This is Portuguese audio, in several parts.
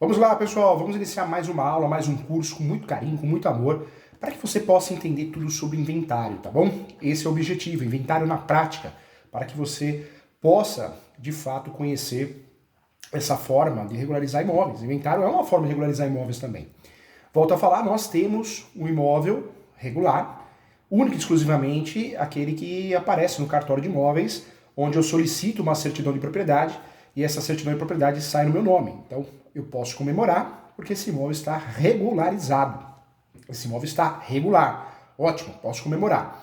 Vamos lá, pessoal, vamos iniciar mais uma aula, mais um curso com muito carinho, com muito amor, para que você possa entender tudo sobre inventário, tá bom? Esse é o objetivo, inventário na prática, para que você possa, de fato, conhecer essa forma de regularizar imóveis. Inventário é uma forma de regularizar imóveis também. Volto a falar, nós temos um imóvel regular, único e exclusivamente aquele que aparece no cartório de imóveis, onde eu solicito uma certidão de propriedade e essa certidão de propriedade sai no meu nome. Então, eu posso comemorar porque esse imóvel está regularizado. Esse imóvel está regular. Ótimo, posso comemorar.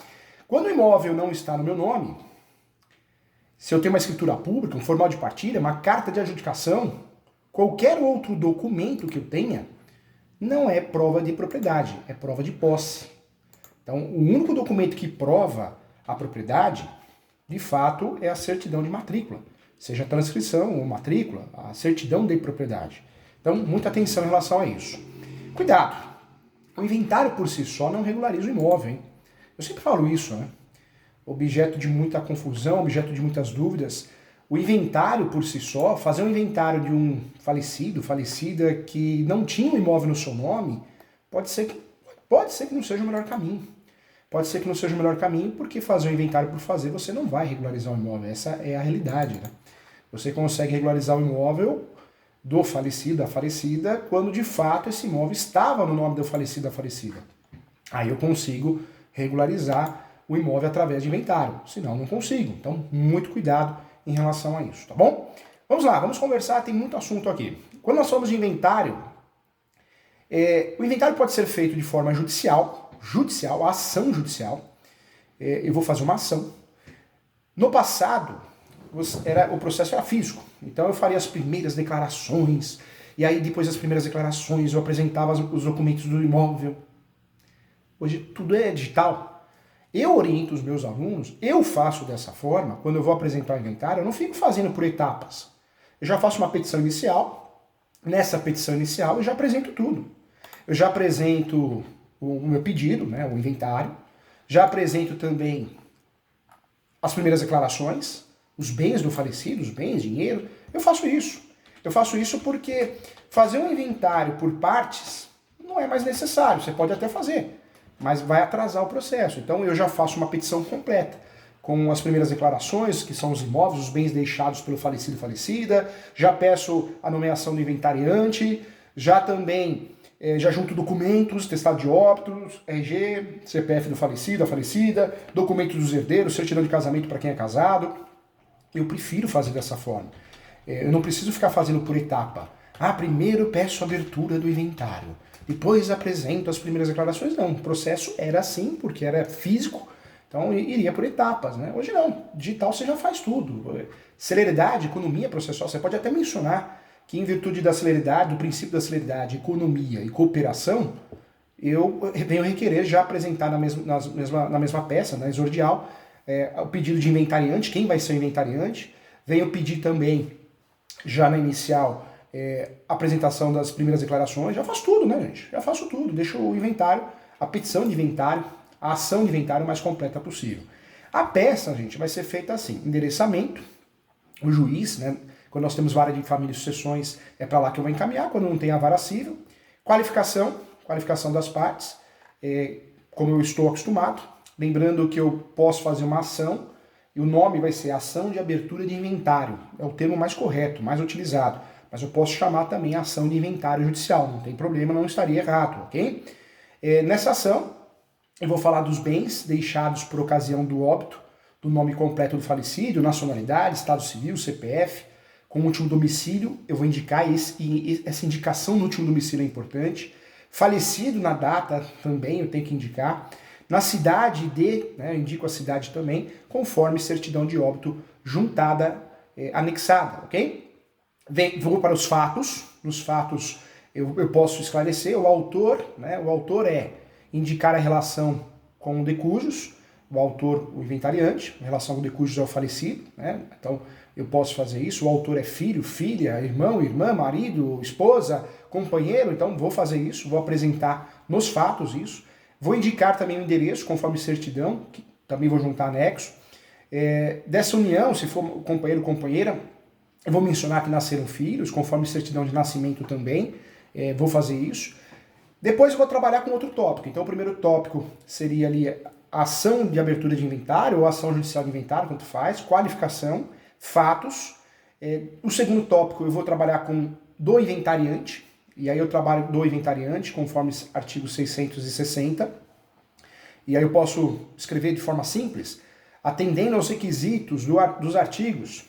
Quando o imóvel não está no meu nome, se eu tenho uma escritura pública, um formal de partilha, uma carta de adjudicação, qualquer outro documento que eu tenha, não é prova de propriedade, é prova de posse. Então, o único documento que prova a propriedade, de fato, é a certidão de matrícula. Seja transcrição ou matrícula, a certidão de propriedade. Então, muita atenção em relação a isso. Cuidado, o inventário por si só não regulariza o imóvel, hein? Eu sempre falo isso, né? Objeto de muita confusão, objeto de muitas dúvidas. O inventário por si só, fazer um inventário de um falecido, falecida que não tinha um imóvel no seu nome, pode ser que não seja o melhor caminho. Pode ser que não seja o melhor caminho, porque fazer um inventário por fazer, você não vai regularizar o imóvel. Essa é a realidade, né? Você consegue regularizar o imóvel do falecido, da falecida, quando de fato esse imóvel estava no nome do falecido, da falecida. Aí eu consigo regularizar o imóvel através de inventário, senão não consigo. Então, muito cuidado em relação a isso, tá bom? Vamos lá, vamos conversar, tem muito assunto aqui. Quando nós falamos de inventário, o inventário pode ser feito de forma judicial, ação judicial. Eu vou fazer uma ação. No passado, o processo era físico, então eu faria as primeiras declarações, e aí depois das primeiras declarações eu apresentava os documentos do imóvel. Hoje tudo é digital. Eu oriento os meus alunos, eu faço dessa forma, quando eu vou apresentar o inventário, eu não fico fazendo por etapas. Eu já faço uma petição inicial, nessa petição inicial eu já apresento tudo. Eu já apresento o meu pedido, né, o inventário, já apresento também as primeiras declarações, os bens do falecido, os bens, dinheiro. Eu faço isso. Eu faço isso porque fazer um inventário por partes não é mais necessário. Você pode até fazer, mas vai atrasar o processo. Então eu já faço uma petição completa, com as primeiras declarações, que são os imóveis, os bens deixados pelo falecido e falecida, já peço a nomeação do inventariante, já também já junto documentos, testado de óbitos, RG, CPF do falecido, da falecida, documentos dos herdeiros, certidão de casamento para quem é casado. Eu prefiro fazer dessa forma. Eu não preciso ficar fazendo por etapa. Primeiro peço a abertura do inventário, depois apresento as primeiras declarações. Não, o processo era assim, porque era físico, então iria por etapas, né? Hoje não, digital você já faz tudo. Celeridade, economia processual, você pode até mencionar que em virtude da celeridade, do princípio da celeridade, economia e cooperação, eu venho requerer já apresentar na mesma peça, na exordial, o pedido de inventariante, quem vai ser o inventariante. Venho pedir também, já na inicial, apresentação das primeiras declarações. Já faço tudo, né, gente? Já faço tudo. Deixo o inventário, a petição de inventário, a ação de inventário mais completa possível. A peça, gente, vai ser feita assim: endereçamento, o juiz, né? Quando nós temos vara de família e sucessões, é para lá que eu vou encaminhar, quando não tem a vara civil. Qualificação das partes, como eu estou acostumado. Lembrando que eu posso fazer uma ação, e o nome vai ser ação de abertura de inventário. É o termo mais correto, mais utilizado. Mas eu posso chamar também ação de inventário judicial, não tem problema, não estaria errado, ok? Nessa ação, eu vou falar dos bens deixados por ocasião do óbito, do nome completo do falecido, nacionalidade, estado civil, CPF, com o último domicílio. Eu vou indicar essa indicação no último domicílio é importante. Falecido na data também eu tenho que indicar. Na cidade eu indico a cidade também, conforme certidão de óbito juntada, anexada, ok? Vou para os fatos. Nos fatos eu posso esclarecer o autor, né? O autor é indicar a relação com o de cujos, o autor, o inventariante, a relação com o de cujos é o falecido, né? Então eu posso fazer isso. O autor é filho, filha, irmão, irmã, marido, esposa, companheiro. Então vou fazer isso, vou apresentar nos fatos isso. Vou indicar também o endereço, conforme certidão, que também vou juntar anexo. Dessa união, se for companheiro ou companheira, Eu vou mencionar que nasceram filhos, conforme certidão de nascimento também, vou fazer isso. Depois eu vou trabalhar com outro tópico. Então o primeiro tópico seria ali a ação de abertura de inventário ou ação judicial de inventário, tanto faz, qualificação, fatos. O segundo tópico eu vou trabalhar com do inventariante, e aí eu trabalho do inventariante conforme artigo 660. E aí eu posso escrever de forma simples, atendendo aos requisitos dos artigos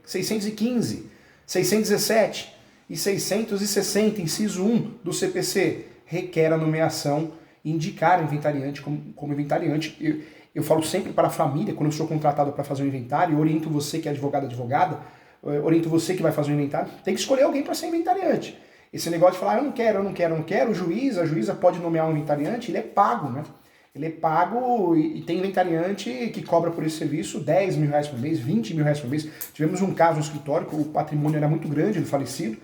615, 617 e 660, inciso 1 do CPC, requer a nomeação e indicar o inventariante como inventariante. Eu falo sempre para a família, quando eu sou contratado para fazer um inventário, eu oriento você que é advogada, oriento você que vai fazer um inventário, tem que escolher alguém para ser inventariante. Esse negócio de falar, eu não quero, o juiz, a juíza pode nomear um inventariante, ele é pago, né? Ele é pago e tem inventariante que cobra por esse serviço 10 mil reais por mês, 20 mil reais por mês. Tivemos um caso no escritório que o patrimônio era muito grande do falecido,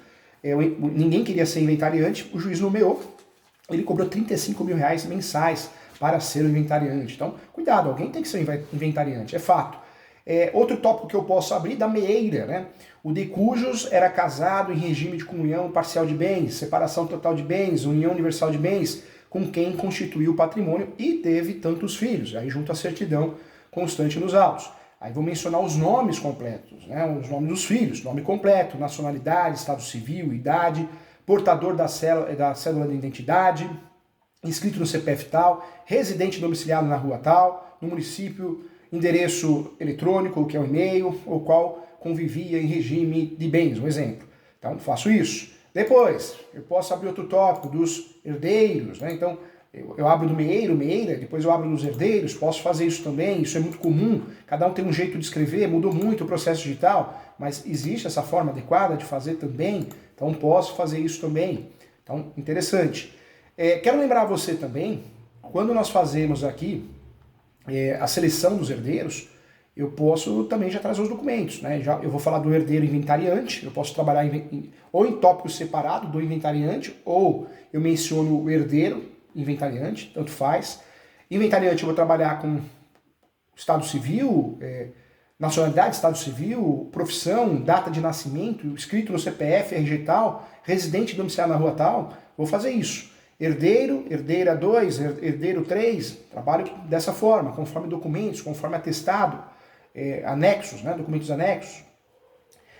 ninguém queria ser inventariante, o juiz nomeou, ele cobrou 35 mil reais mensais para ser o inventariante. Então, cuidado, alguém tem que ser inventariante, é fato. Outro tópico que eu posso abrir, da meeira, né? O de cujos era casado em regime de comunhão parcial de bens, separação total de bens, união universal de bens, com quem constituiu o patrimônio e teve tantos filhos. Aí junto a certidão constante nos autos. Aí vou mencionar os nomes completos, né? Os nomes dos filhos, nome completo, nacionalidade, estado civil, idade, portador da cédula de identidade, inscrito no CPF tal, residente domiciliado na rua tal, no município, endereço eletrônico, que é o e-mail, ou qual convivia em regime de bens, um exemplo. Então, faço isso. Depois, eu posso abrir outro tópico dos herdeiros, né? Então, eu abro do meeira, depois eu abro dos herdeiros, posso fazer isso também, isso é muito comum, cada um tem um jeito de escrever, mudou muito o processo digital, mas existe essa forma adequada de fazer também, então posso fazer isso também. Então, interessante. Quero lembrar você também, quando nós fazemos aqui a seleção dos herdeiros, eu posso também já trazer os documentos, né? Eu vou falar do herdeiro inventariante, eu posso trabalhar ou em tópico separado do inventariante, ou eu menciono o herdeiro inventariante, tanto faz. Inventariante eu vou trabalhar com estado civil, nacionalidade, estado civil, profissão, data de nascimento, escrito no CPF, RG tal, residente domiciliado na rua tal, vou fazer isso. Herdeiro, herdeira 2, herdeiro 3, trabalho dessa forma, conforme documentos, conforme atestado, anexos, né, documentos anexos.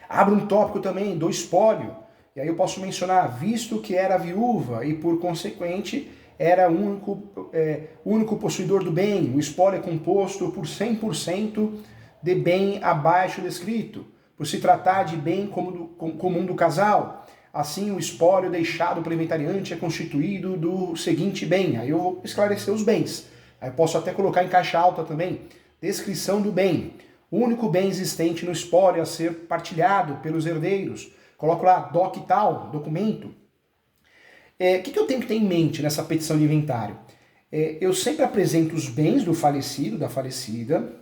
Abro um tópico também do espólio, e aí eu posso mencionar, visto que era viúva e por consequente era único possuidor do bem, o espólio é composto por 100% de bem abaixo descrito, por se tratar de bem comum do casal. Assim, o espólio deixado pelo inventariante é constituído do seguinte bem. Aí eu vou esclarecer os bens. Aí eu posso até colocar em caixa alta também. Descrição do bem. O único bem existente no espólio a ser partilhado pelos herdeiros. Coloco lá, doc tal, documento. O que eu tenho que ter em mente nessa petição de inventário? Eu sempre apresento os bens do falecido, da falecida.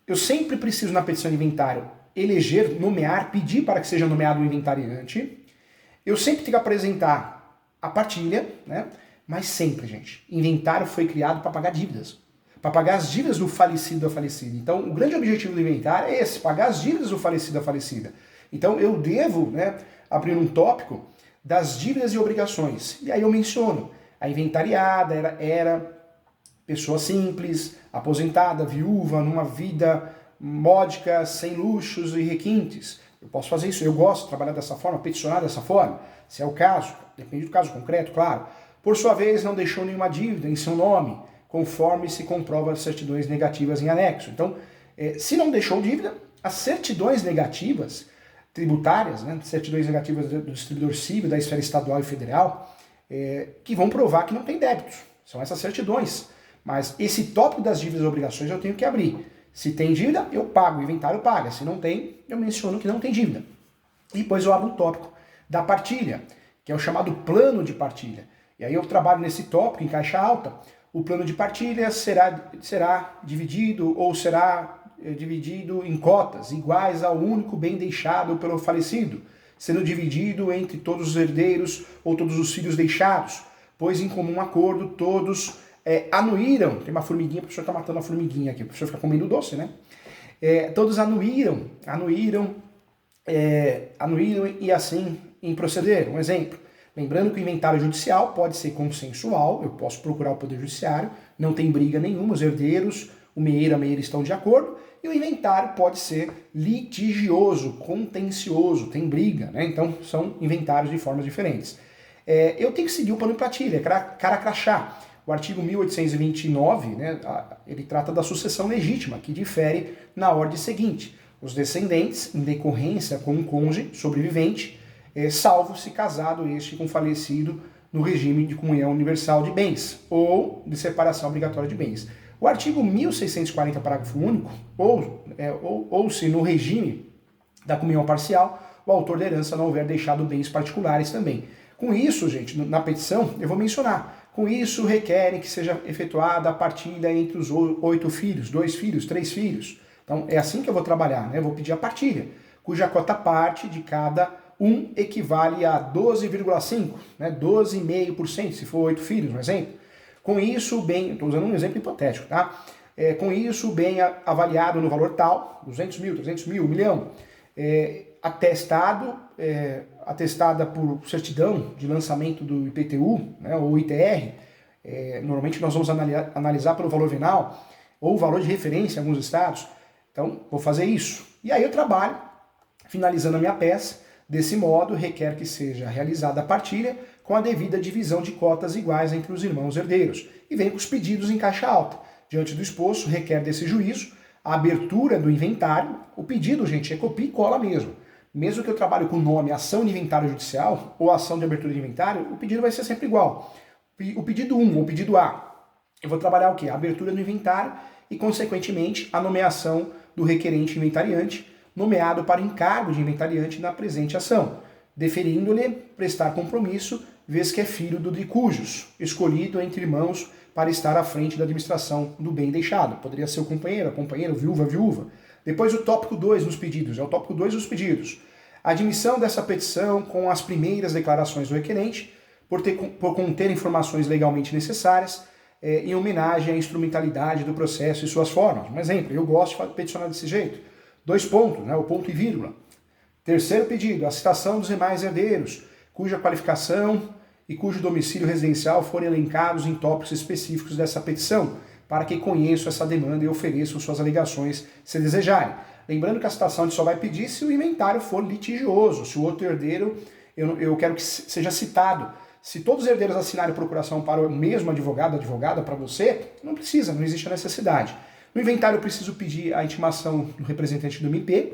Eu sempre preciso, na petição de inventário, eleger, nomear, pedir para que seja nomeado o inventariante. Eu sempre tenho que apresentar a partilha, né? Mas sempre, gente, inventário foi criado para pagar dívidas. Para pagar as dívidas do falecido da falecida. Então, o grande objetivo do inventário é esse, pagar as dívidas do falecido da falecida. Então, eu devo, né, abrir um tópico das dívidas e obrigações. E aí eu menciono, a inventariada era pessoa simples, aposentada, viúva, numa vida módica, sem luxos e requintes. Eu posso fazer isso, eu gosto de trabalhar dessa forma, peticionar dessa forma, se é o caso, depende do caso concreto, claro. Por sua vez, não deixou nenhuma dívida em seu nome, conforme se comprova as certidões negativas em anexo. Então, se não deixou dívida, as certidões negativas tributárias, né, certidões negativas do distribuidor civil, da esfera estadual e federal, que vão provar que não tem débitos. São essas certidões. Mas esse tópico das dívidas e obrigações eu tenho que abrir. Se tem dívida, eu pago, o inventário paga. Se não tem, eu menciono que não tem dívida. E depois eu abro um tópico da partilha, que é o chamado plano de partilha. E aí eu trabalho nesse tópico em caixa alta. O plano de partilha será dividido ou será dividido em cotas iguais ao único bem deixado pelo falecido, sendo dividido entre todos os herdeiros ou todos os filhos deixados, pois em comum acordo todos anuíram. Tem uma formiguinha, o professor está matando a formiguinha aqui, o professor fica comendo doce, né? Todos anuíram e assim em proceder. Um exemplo, lembrando que o inventário judicial pode ser consensual, eu posso procurar o Poder Judiciário, não tem briga nenhuma, os herdeiros, o meeiro e a meeira estão de acordo, e o inventário pode ser litigioso, contencioso, tem briga, né? Então são inventários de formas diferentes. Eu tenho que seguir o plano de partilha, cara crachá. O artigo 1829, né, ele trata da sucessão legítima, que difere na ordem seguinte. Os descendentes, em decorrência com um cônjuge sobrevivente, salvo se casado este com falecido no regime de comunhão universal de bens, ou de separação obrigatória de bens. O artigo 1640, parágrafo único, ou se no regime da comunhão parcial, o autor da herança não houver deixado bens particulares também. Com isso, gente, na petição, eu vou mencionar, com isso requerem que seja efetuada a partilha entre os 8 filhos, 2 filhos, 3 filhos. Então é assim que eu vou trabalhar, né? Eu vou pedir a partilha, cuja cota parte de cada um equivale a 12,5%, né? 12,5%, se for 8 filhos, um exemplo. Com isso, o bem, estou usando um exemplo hipotético, tá? Com isso, o bem avaliado no valor tal, 200 mil, 300 mil, 1 milhão, atestada por certidão de lançamento do IPTU, né, ou ITR, normalmente nós vamos analisar pelo valor venal, ou o valor de referência em alguns estados. Então, vou fazer isso. E aí eu trabalho, finalizando a minha peça. Desse modo, requer que seja realizada a partilha com a devida divisão de cotas iguais entre os irmãos herdeiros. E vem com os pedidos em caixa alta. Diante do exposto, requer desse juízo a abertura do inventário. O pedido, gente, é copia e cola mesmo. Mesmo que eu trabalhe com o nome ação de inventário judicial ou ação de abertura de inventário, o pedido vai ser sempre igual. O pedido 1 ou o pedido A, eu vou trabalhar o quê? A abertura do inventário e, consequentemente, a nomeação do requerente inventariante, nomeado para encargo de inventariante na presente ação, deferindo-lhe prestar compromisso, vez que é filho do de cujos, escolhido entre irmãos para estar à frente da administração do bem deixado. Poderia ser o companheiro, a companheira, viúva, a viúva. Depois o tópico 2 nos pedidos, é o tópico 2 dos pedidos. A admissão dessa petição com as primeiras declarações do requerente, por conter informações legalmente necessárias, em homenagem à instrumentalidade do processo e suas formas. Um exemplo, eu gosto de peticionar desse jeito. 2 pontos, né, o ponto e vírgula. Terceiro pedido, a citação dos demais herdeiros, cuja qualificação e cujo domicílio residencial forem elencados em tópicos específicos dessa petição, para que conheçam essa demanda e ofereçam suas alegações, se desejarem. Lembrando que a citação a gente só vai pedir se o inventário for litigioso, se o outro herdeiro, eu quero que seja citado. Se todos os herdeiros assinarem procuração para o mesmo advogado, advogada, para você, não precisa, não existe a necessidade. No inventário eu preciso pedir a intimação do representante do MP,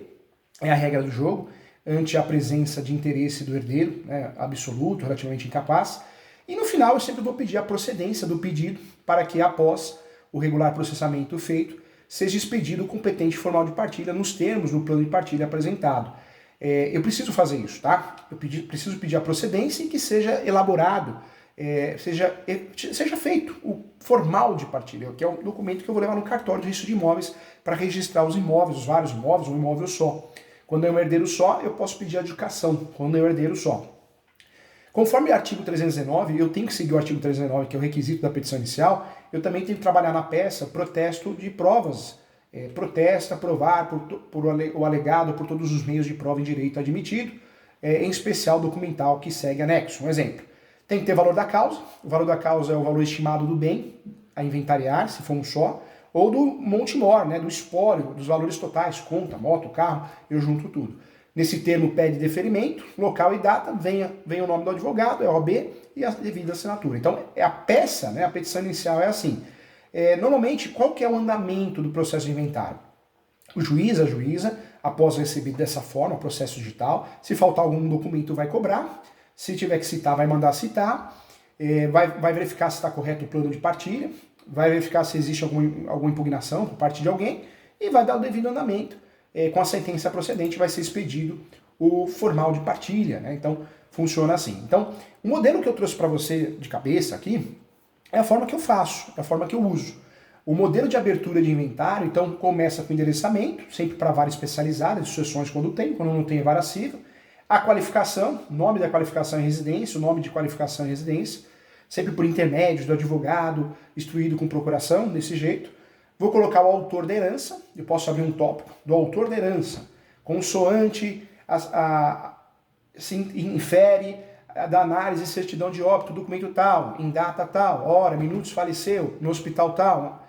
é a regra do jogo, ante a presença de interesse do herdeiro, né, absoluto, relativamente incapaz. E no final eu sempre vou pedir a procedência do pedido para que, após o regular processamento feito, seja expedido o competente formal de partilha nos termos do plano de partilha apresentado. Eu preciso fazer isso, tá? Preciso pedir a procedência e que seja elaborado, seja feito o formal de partilha, que é o documento que eu vou levar no cartório de registro de imóveis para registrar os imóveis, os vários imóveis, um imóvel só. Quando é um herdeiro só, eu posso pedir adjudicação, quando é um herdeiro só. Conforme o artigo 319, eu tenho que seguir o artigo 319, que é o requisito da petição inicial, eu também tenho que trabalhar na peça protesto de provas. Protesta, provar por o alegado por todos os meios de prova em direito admitido, em especial documental que segue anexo. Um exemplo, tem que ter valor da causa, o valor da causa é o valor estimado do bem a inventariar, se for um só, ou do monte mor, né, do espólio, dos valores totais, conta, moto, carro, eu junto tudo. Nesse termo pede deferimento, local e data, vem o nome do advogado, é OB e a devida assinatura. Então, a peça, né, a petição inicial é assim. Normalmente, qual que é o andamento do processo de inventário? O juiz, a juíza, após receber dessa forma, o processo digital, se faltar algum documento vai cobrar, se tiver que citar, vai mandar citar, vai verificar se está correto o plano de partilha, vai verificar se existe alguma impugnação por parte de alguém e vai dar o devido andamento. Com a sentença procedente vai ser expedido o formal de partilha, né? Então, funciona assim. Então, o modelo que eu trouxe para você de cabeça aqui é a forma que eu faço, é a forma que eu uso. O modelo de abertura de inventário, então, começa com endereçamento, sempre para vara especializada, de sucessões quando tem, quando não tem é vara civil. A qualificação, nome da qualificação em residência, o nome de qualificação em residência, sempre por intermédio do advogado, instruído com procuração, desse jeito. Vou colocar o autor da herança, eu posso abrir um tópico do autor da herança, consoante se infere da análise, certidão de óbito, documento tal, em data tal, hora, minutos, faleceu, no hospital tal,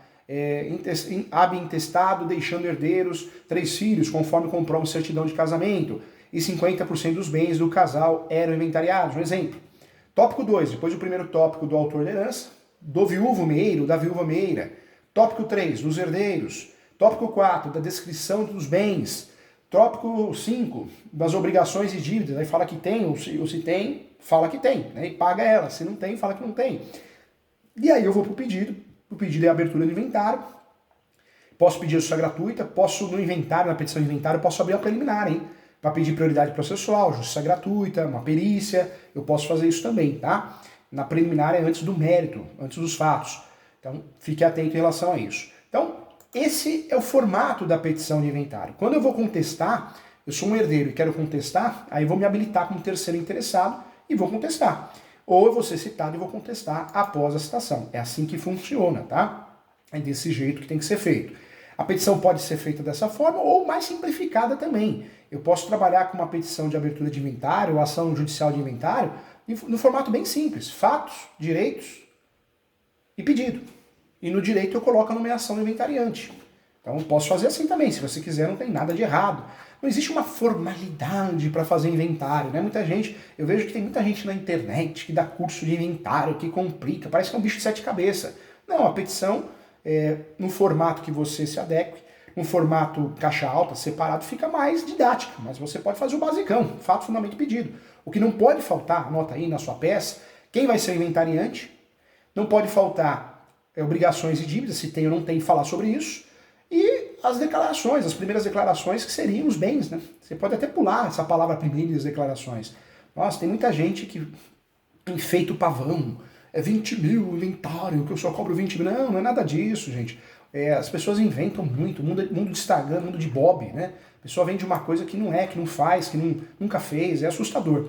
ab intestado, deixando herdeiros 3 filhos, conforme comprova certidão de casamento, e 50% dos bens do casal eram inventariados, um exemplo. Tópico 2, depois do primeiro tópico do autor da herança, do viúvo meiro, da viúva meira. Tópico 3, dos herdeiros. Tópico 4, da descrição dos bens. Tópico 5, das obrigações e dívidas. Aí fala que tem, ou se tem, fala que tem, né? E paga ela. Se não tem, fala que não tem. E aí eu vou para o pedido. O pedido é a abertura do inventário. Posso pedir justiça gratuita, posso no inventário, na petição de inventário, posso abrir a preliminar, hein? Para pedir prioridade processual, justiça gratuita, uma perícia, eu posso fazer isso também, tá? Na preliminar é antes do mérito, antes dos fatos. Então, fique atento em relação a isso. Então, esse é o formato da petição de inventário. Quando eu vou contestar, eu sou um herdeiro e quero contestar, aí vou me habilitar como terceiro interessado e vou contestar. Ou eu vou ser citado e vou contestar após a citação. É assim que funciona, tá? É desse jeito que tem que ser feito. A petição pode ser feita dessa forma ou mais simplificada também. Eu posso trabalhar com uma petição de abertura de inventário ou ação judicial de inventário no formato bem simples. Fatos, direitos e pedido. E no direito eu coloco a nomeação do inventariante. Então eu posso fazer assim também. Se você quiser, não tem nada de errado. Não existe uma formalidade para fazer inventário, né? Muita gente, eu vejo que tem muita gente na internet que dá curso de inventário, que complica, parece que é um bicho de 7 cabeças. Não, a petição, no formato que você se adeque, no formato caixa alta, separado, fica mais didática, mas você pode fazer o basicão, fato, fundamento e pedido. O que não pode faltar, anota aí na sua peça, quem vai ser o inventariante, não pode faltar obrigações e dívidas, se tem ou não tem, falar sobre isso, e as declarações, as primeiras declarações que seriam os bens, né? Você pode até pular essa palavra primeiras declarações. Nossa, tem muita gente que enfeita o pavão, 20 mil inventário, que eu só cobro 20 mil. Não, não é nada disso, gente. As pessoas inventam muito, mundo de Instagram, mundo de Bob, né? A pessoa vende uma coisa que não é, que não faz, que nunca fez, é assustador.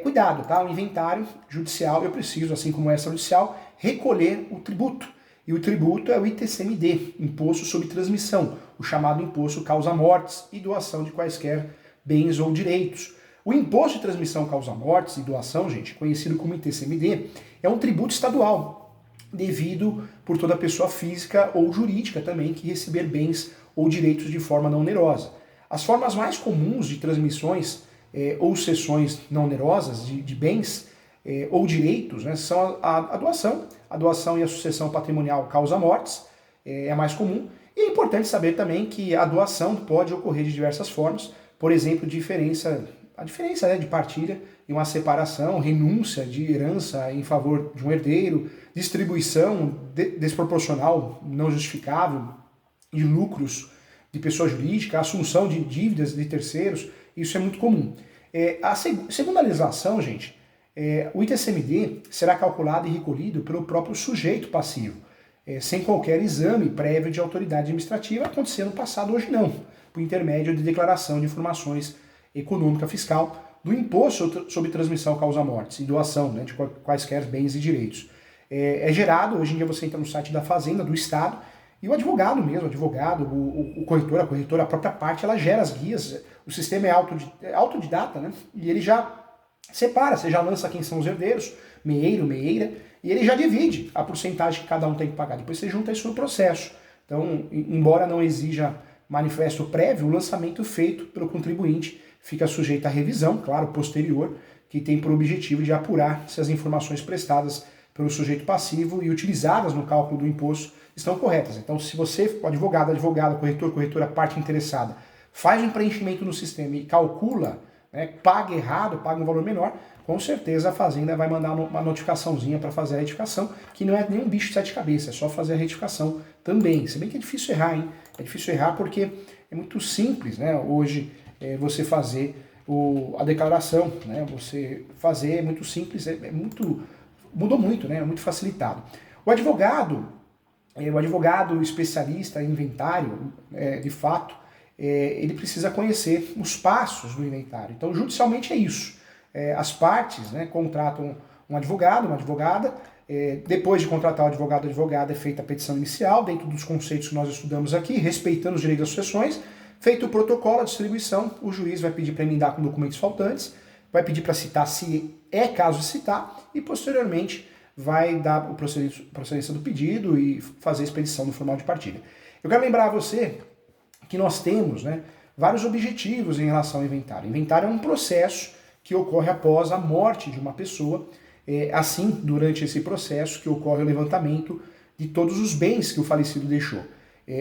Cuidado, tá? O inventário judicial, eu preciso, assim como o extrajudicial, recolher o tributo. E o tributo é o ITCMD, Imposto sobre Transmissão, o chamado Imposto Causa-Mortes e Doação de quaisquer bens ou direitos. O Imposto de Transmissão Causa-Mortes e Doação, gente, conhecido como ITCMD, é um tributo estadual, devido por toda pessoa física ou jurídica também que receber bens ou direitos de forma não onerosa. As formas mais comuns de transmissões ou cessões não onerosas de bens ou direitos, né, são a doação. A doação e a sucessão patrimonial causa-mortes é a mais comum. E é importante saber também que a doação pode ocorrer de diversas formas, por exemplo, a diferença, né, de partilha e uma separação, renúncia de herança em favor de um herdeiro, distribuição desproporcional, não justificável, de lucros de pessoa jurídica, assunção de dívidas de terceiros, isso é muito comum. Segundo a legislação, gente, o ITCMD será calculado e recolhido pelo próprio sujeito passivo, sem qualquer exame prévio de autoridade administrativa, acontecendo no passado, hoje não, por intermédio de declaração de informações econômica fiscal do imposto sobre transmissão causa-mortes e doação, né, de quaisquer bens e direitos. É gerado, hoje em dia você entra no site da Fazenda, do Estado, e o advogado mesmo, o corretor, a corretora, a própria parte, ela gera as guias, o sistema é autodidata, né, e ele já separa, você já lança quem são os herdeiros, meeiro, meeira, e ele já divide a porcentagem que cada um tem que pagar. Depois você junta isso no processo. Então, embora não exija manifesto prévio, o lançamento feito pelo contribuinte fica sujeito à revisão, claro, posterior, que tem por objetivo de apurar se as informações prestadas pelo sujeito passivo e utilizadas no cálculo do imposto estão corretas. Então, se você, advogado, corretor, corretora, parte interessada, faz um preenchimento no sistema e calcula, né, paga errado, paga um valor menor, com certeza a Fazenda vai mandar uma notificaçãozinha para fazer a retificação, que não é nem um bicho de 7 cabeças, é só fazer a retificação também. Se bem que é difícil errar, hein? É difícil errar porque é muito simples, né, hoje você fazer a declaração, né? Você fazer é muito simples, mudou muito, né? É muito facilitado. O advogado especialista em inventário, de fato, ele precisa conhecer os passos do inventário. Então, judicialmente é isso. As partes, né, contratam um advogado, uma advogada, Depois de contratar o advogado ou advogada, é feita a petição inicial, dentro dos conceitos que nós estudamos aqui, respeitando os direitos das sucessões. Feito o protocolo, a distribuição, o juiz vai pedir para emendar com documentos faltantes, vai pedir para citar se é caso de citar, e posteriormente vai dar o procedimento do pedido e fazer a expedição do formal de partilha. Eu quero lembrar a você que nós temos, né, vários objetivos em relação ao inventário. O inventário é um processo que ocorre após a morte de uma pessoa. Assim, durante esse processo que ocorre o levantamento de todos os bens que o falecido deixou.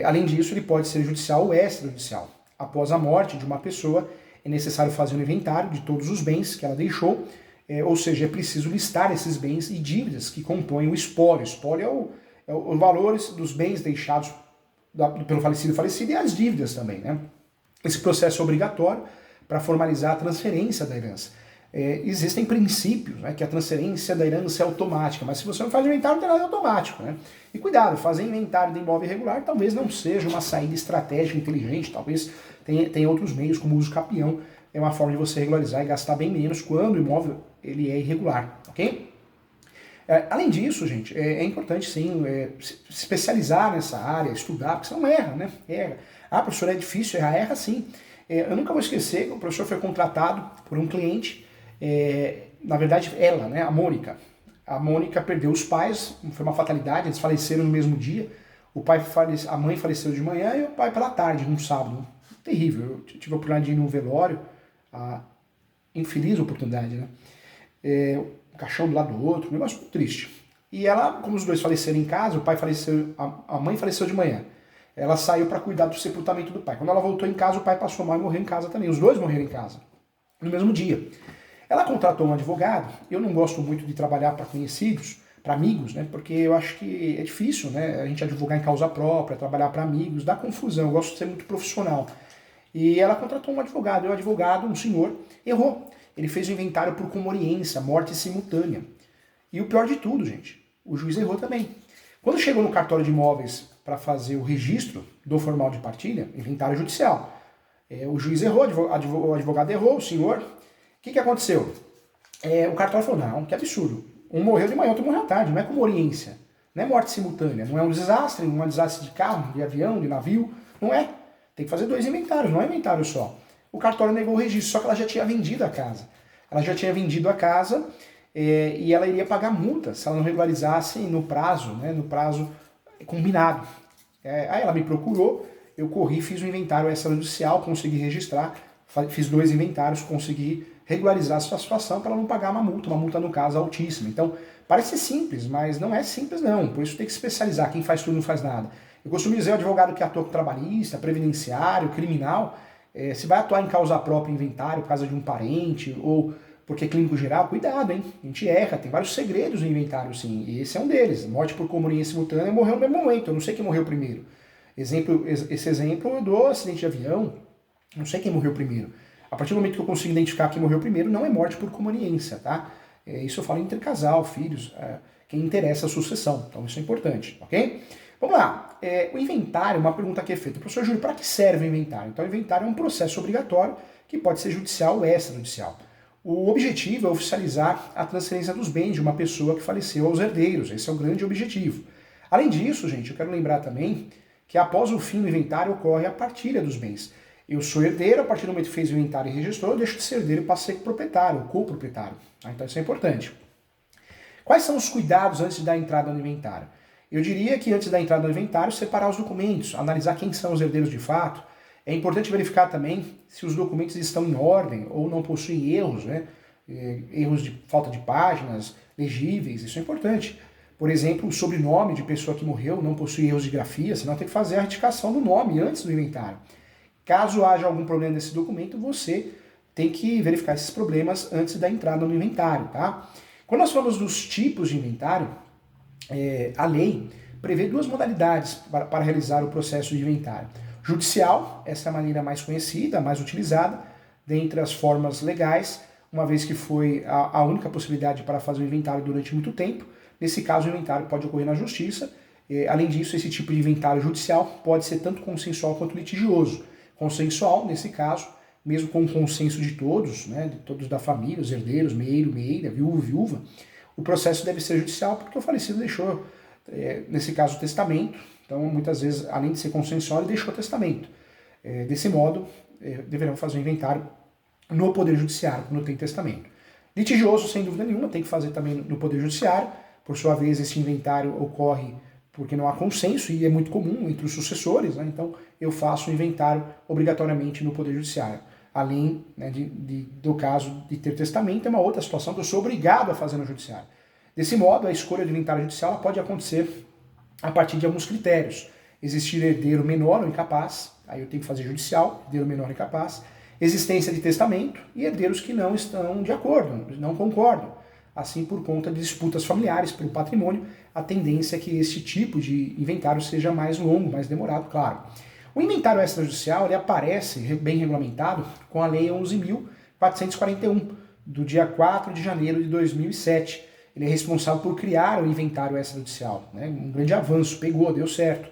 Além disso, ele pode ser judicial ou extrajudicial. Após a morte de uma pessoa, é necessário fazer um inventário de todos os bens que ela deixou, ou seja, é preciso listar esses bens e dívidas que compõem o espólio. O espólio é os valores dos bens deixados pelo falecido e as dívidas também, né? Esse processo é obrigatório para formalizar a transferência da herança. Existem princípios, né, que a transferência da herança é automática, mas se você não faz inventário, não tem nada automático, né? E cuidado, fazer inventário de imóvel irregular talvez não seja uma saída estratégica inteligente, talvez tenha outros meios, como o uso capião, é uma forma de você regularizar e gastar bem menos quando o imóvel ele é irregular, ok? Além disso, gente, é importante sim se especializar nessa área, estudar, porque você não erra, né? Erra. Ah, professor, é difícil errar? Erra sim. Eu nunca vou esquecer que o professor foi contratado por um cliente. Na verdade, ela, né, a Mônica. A Mônica perdeu os pais, foi uma fatalidade, eles faleceram no mesmo dia. A mãe faleceu de manhã e o pai pela tarde, num sábado. Terrível. Eu tive a oportunidade de ir num velório, a infeliz oportunidade, né? Um caixão do lado do outro, um negócio muito triste. E ela, como os dois faleceram em casa, o pai faleceu, a mãe faleceu de manhã. Ela saiu para cuidar do sepultamento do pai. Quando ela voltou em casa, o pai passou mal e morreu em casa também. Os dois morreram em casa, no mesmo dia. Ela contratou um advogado. Eu não gosto muito de trabalhar para conhecidos, para amigos, né? Porque eu acho que é difícil, né? A gente advogar em causa própria, trabalhar para amigos, dá confusão. Eu gosto de ser muito profissional. E ela contratou um advogado. E o advogado, um senhor, errou. Ele fez o inventário por comoriência, morte simultânea. E o pior de tudo, gente, o juiz errou também. Quando chegou no cartório de imóveis para fazer o registro do formal de partilha, inventário judicial, o juiz errou, o advogado errou, o senhor. O que aconteceu? O cartório falou, não, que absurdo. Um morreu de manhã, outro morreu à tarde, não é comoriência, não é morte simultânea, não é um desastre de carro, de avião, de navio, não é. Tem que fazer 2 inventários, não é inventário só. O cartório negou o registro, só que ela já tinha vendido a casa. Ela já tinha vendido a casa e ela iria pagar multa se ela não regularizasse no prazo, né, no prazo combinado. Aí ela me procurou, eu corri, fiz um inventário extrajudicial, consegui registrar, fiz 2 inventários, consegui regularizar a sua situação para ela não pagar uma multa no caso altíssima. Então, parece simples, mas não é simples não, por isso tem que se especializar, quem faz tudo não faz nada. Eu costumo dizer, o advogado que atua com trabalhista, previdenciário, criminal, se vai atuar em causa própria, inventário, por causa de um parente, ou porque é clínico geral, cuidado, hein? A gente erra, tem vários segredos no inventário, sim, e esse é um deles. Morte por comoriência simultânea morreu no mesmo momento, eu não sei quem morreu primeiro. Esse exemplo eu dou acidente de avião, não sei quem morreu primeiro. A partir do momento que eu consigo identificar quem morreu primeiro, não é morte por comoriência, tá? Isso eu falo entre casal, filhos, quem interessa a sucessão, então isso é importante, ok? Vamos lá, o inventário, uma pergunta que é feita. Professor Júlio, para que serve o inventário? Então o inventário é um processo obrigatório que pode ser judicial ou extrajudicial. O objetivo é oficializar a transferência dos bens de uma pessoa que faleceu aos herdeiros, esse é o grande objetivo. Além disso, gente, eu quero lembrar também que após o fim do inventário ocorre a partilha dos bens. Eu sou herdeiro, a partir do momento que fez o inventário e registrou, eu deixo de ser herdeiro e passo a ser proprietário, coproprietário. Então isso é importante. Quais são os cuidados antes da entrada no inventário? Eu diria que antes da entrada no inventário, separar os documentos, analisar quem são os herdeiros de fato. É importante verificar também se os documentos estão em ordem ou não possuem erros, né? Erros de falta de páginas, legíveis, isso é importante. Por exemplo, o sobrenome de pessoa que morreu não possui erros de grafia, senão tem que fazer a retificação do nome antes do inventário. Caso haja algum problema nesse documento, você tem que verificar esses problemas antes da entrada no inventário, tá? Quando nós falamos dos tipos de inventário, a lei prevê 2 modalidades para realizar o processo de inventário. Judicial, essa é a maneira mais conhecida, mais utilizada, dentre as formas legais, uma vez que foi a única possibilidade para fazer o inventário durante muito tempo. Nesse caso, o inventário pode ocorrer na justiça. Além disso, esse tipo de inventário judicial pode ser tanto consensual quanto litigioso. Consensual, nesse caso, mesmo com o consenso de todos, né, de todos da família, os herdeiros, meiro, meira, viúvo, viúva, o processo deve ser judicial porque o falecido deixou, nesse caso, o testamento. Então, muitas vezes, além de ser consensual, ele deixou o testamento. Desse modo, deverão fazer o inventário no Poder Judiciário, quando tem testamento. Litigioso, sem dúvida nenhuma, tem que fazer também no Poder Judiciário. Por sua vez, esse inventário ocorre porque não há consenso e é muito comum entre os sucessores, né? Então eu faço o inventário obrigatoriamente no Poder Judiciário. Além, né, do caso de ter testamento, é uma outra situação que eu sou obrigado a fazer no Judiciário. Desse modo, a escolha do inventário judicial pode acontecer a partir de alguns critérios. Existir herdeiro menor ou incapaz, aí eu tenho que fazer judicial, herdeiro menor ou incapaz, existência de testamento e herdeiros que não estão de acordo, não concordam. Assim, por conta de disputas familiares pelo patrimônio, a tendência é que este tipo de inventário seja mais longo, mais demorado, claro. O inventário extrajudicial ele aparece bem regulamentado com a Lei 11.441, do dia 4 de janeiro de 2007. Ele é responsável por criar o inventário extrajudicial, né? Um grande avanço, pegou, deu certo.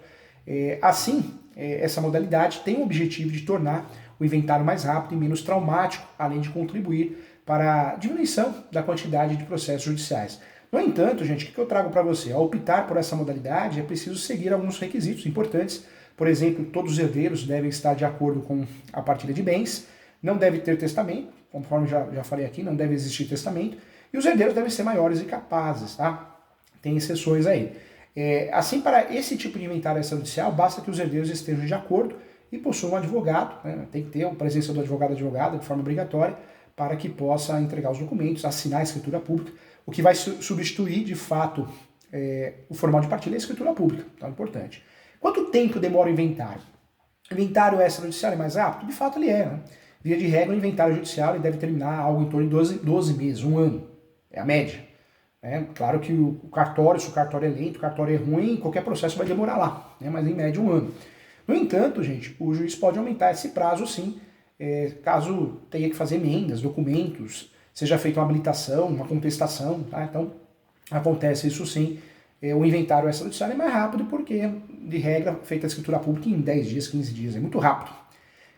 Essa modalidade tem o objetivo de tornar o inventário mais rápido e menos traumático, além de contribuir para a diminuição da quantidade de processos judiciais. No entanto, gente, o que eu trago para você? Ao optar por essa modalidade, é preciso seguir alguns requisitos importantes. Por exemplo, todos os herdeiros devem estar de acordo com a partilha de bens, não deve ter testamento, conforme já falei aqui, não deve existir testamento, e os herdeiros devem ser maiores e capazes, tá? Tem exceções aí. Assim, para esse tipo de inventário extrajudicial, basta que os herdeiros estejam de acordo e possuam um advogado, né? Tem que ter a presença do advogado-advogada de forma obrigatória, para que possa entregar os documentos, assinar a escritura pública, o que vai substituir, de fato, o formal de partilha e a escritura pública. Então é importante. Quanto tempo demora o inventário? O inventário extrajudicial é mais rápido? De fato ele é, né? Via de regra, o inventário judicial ele deve terminar algo em torno de 12 meses, um ano. É a média. Claro que o cartório, se o cartório é lento, o cartório é ruim, qualquer processo vai demorar lá, né? Mas em média um ano. No entanto, gente, o juiz pode aumentar esse prazo sim, caso tenha que fazer emendas, documentos, seja feita uma habilitação, uma contestação, tá? Então acontece isso sim. O inventário extrajudicial é mais rápido porque, de regra, feita a escritura pública em 10 dias, 15 dias, é muito rápido.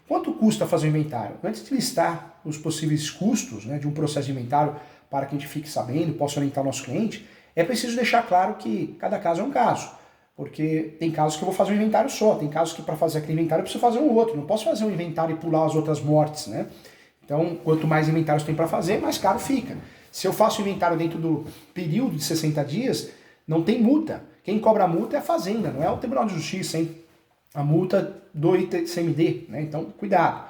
Quanto custa fazer o inventário? Antes de listar os possíveis custos, né, de um processo de inventário para que a gente fique sabendo, possa orientar o nosso cliente, é preciso deixar claro que cada caso é um caso. Porque tem casos que eu vou fazer um inventário só, tem casos que para fazer aquele inventário eu preciso fazer um outro, não posso fazer um inventário e pular as outras mortes, né? Então, quanto mais inventários tem para fazer, mais caro fica. Se eu faço o inventário dentro do período de 60 dias, não tem multa. Quem cobra a multa é a Fazenda, não é o Tribunal de Justiça, hein? A multa do ITCMD, né? Então, cuidado.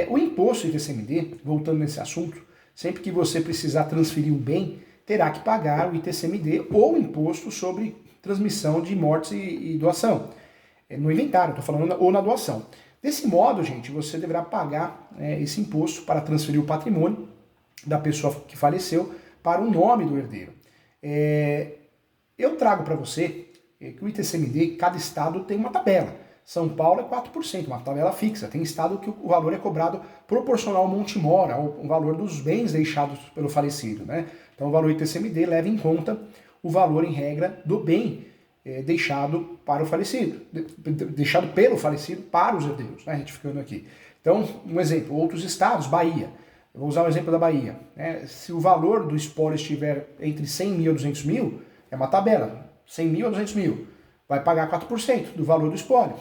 O imposto ITCMD, voltando nesse assunto, sempre que você precisar transferir um bem, terá que pagar o ITCMD ou o imposto sobre transmissão de mortes e doação. No inventário, estou falando, ou na doação. Desse modo, gente, você deverá pagar esse imposto para transferir o patrimônio da pessoa que faleceu para o nome do herdeiro. Eu trago para você que o ITCMD, cada estado tem uma tabela. São Paulo é 4%, uma tabela fixa. Tem estado que o valor é cobrado proporcional ao monte mora, ao valor dos bens deixados pelo falecido, né? Então o valor ITCMD leva em conta o valor, em regra, do bem deixado para o falecido, deixado pelo falecido para os herdeiros, né? Retificando aqui. Então, um exemplo, outros estados, Bahia. Eu vou usar o exemplo da Bahia. Se o valor do espólio estiver entre 100 mil e 200 mil, é uma tabela, 100 mil a 200 mil, vai pagar 4% do valor do espólio.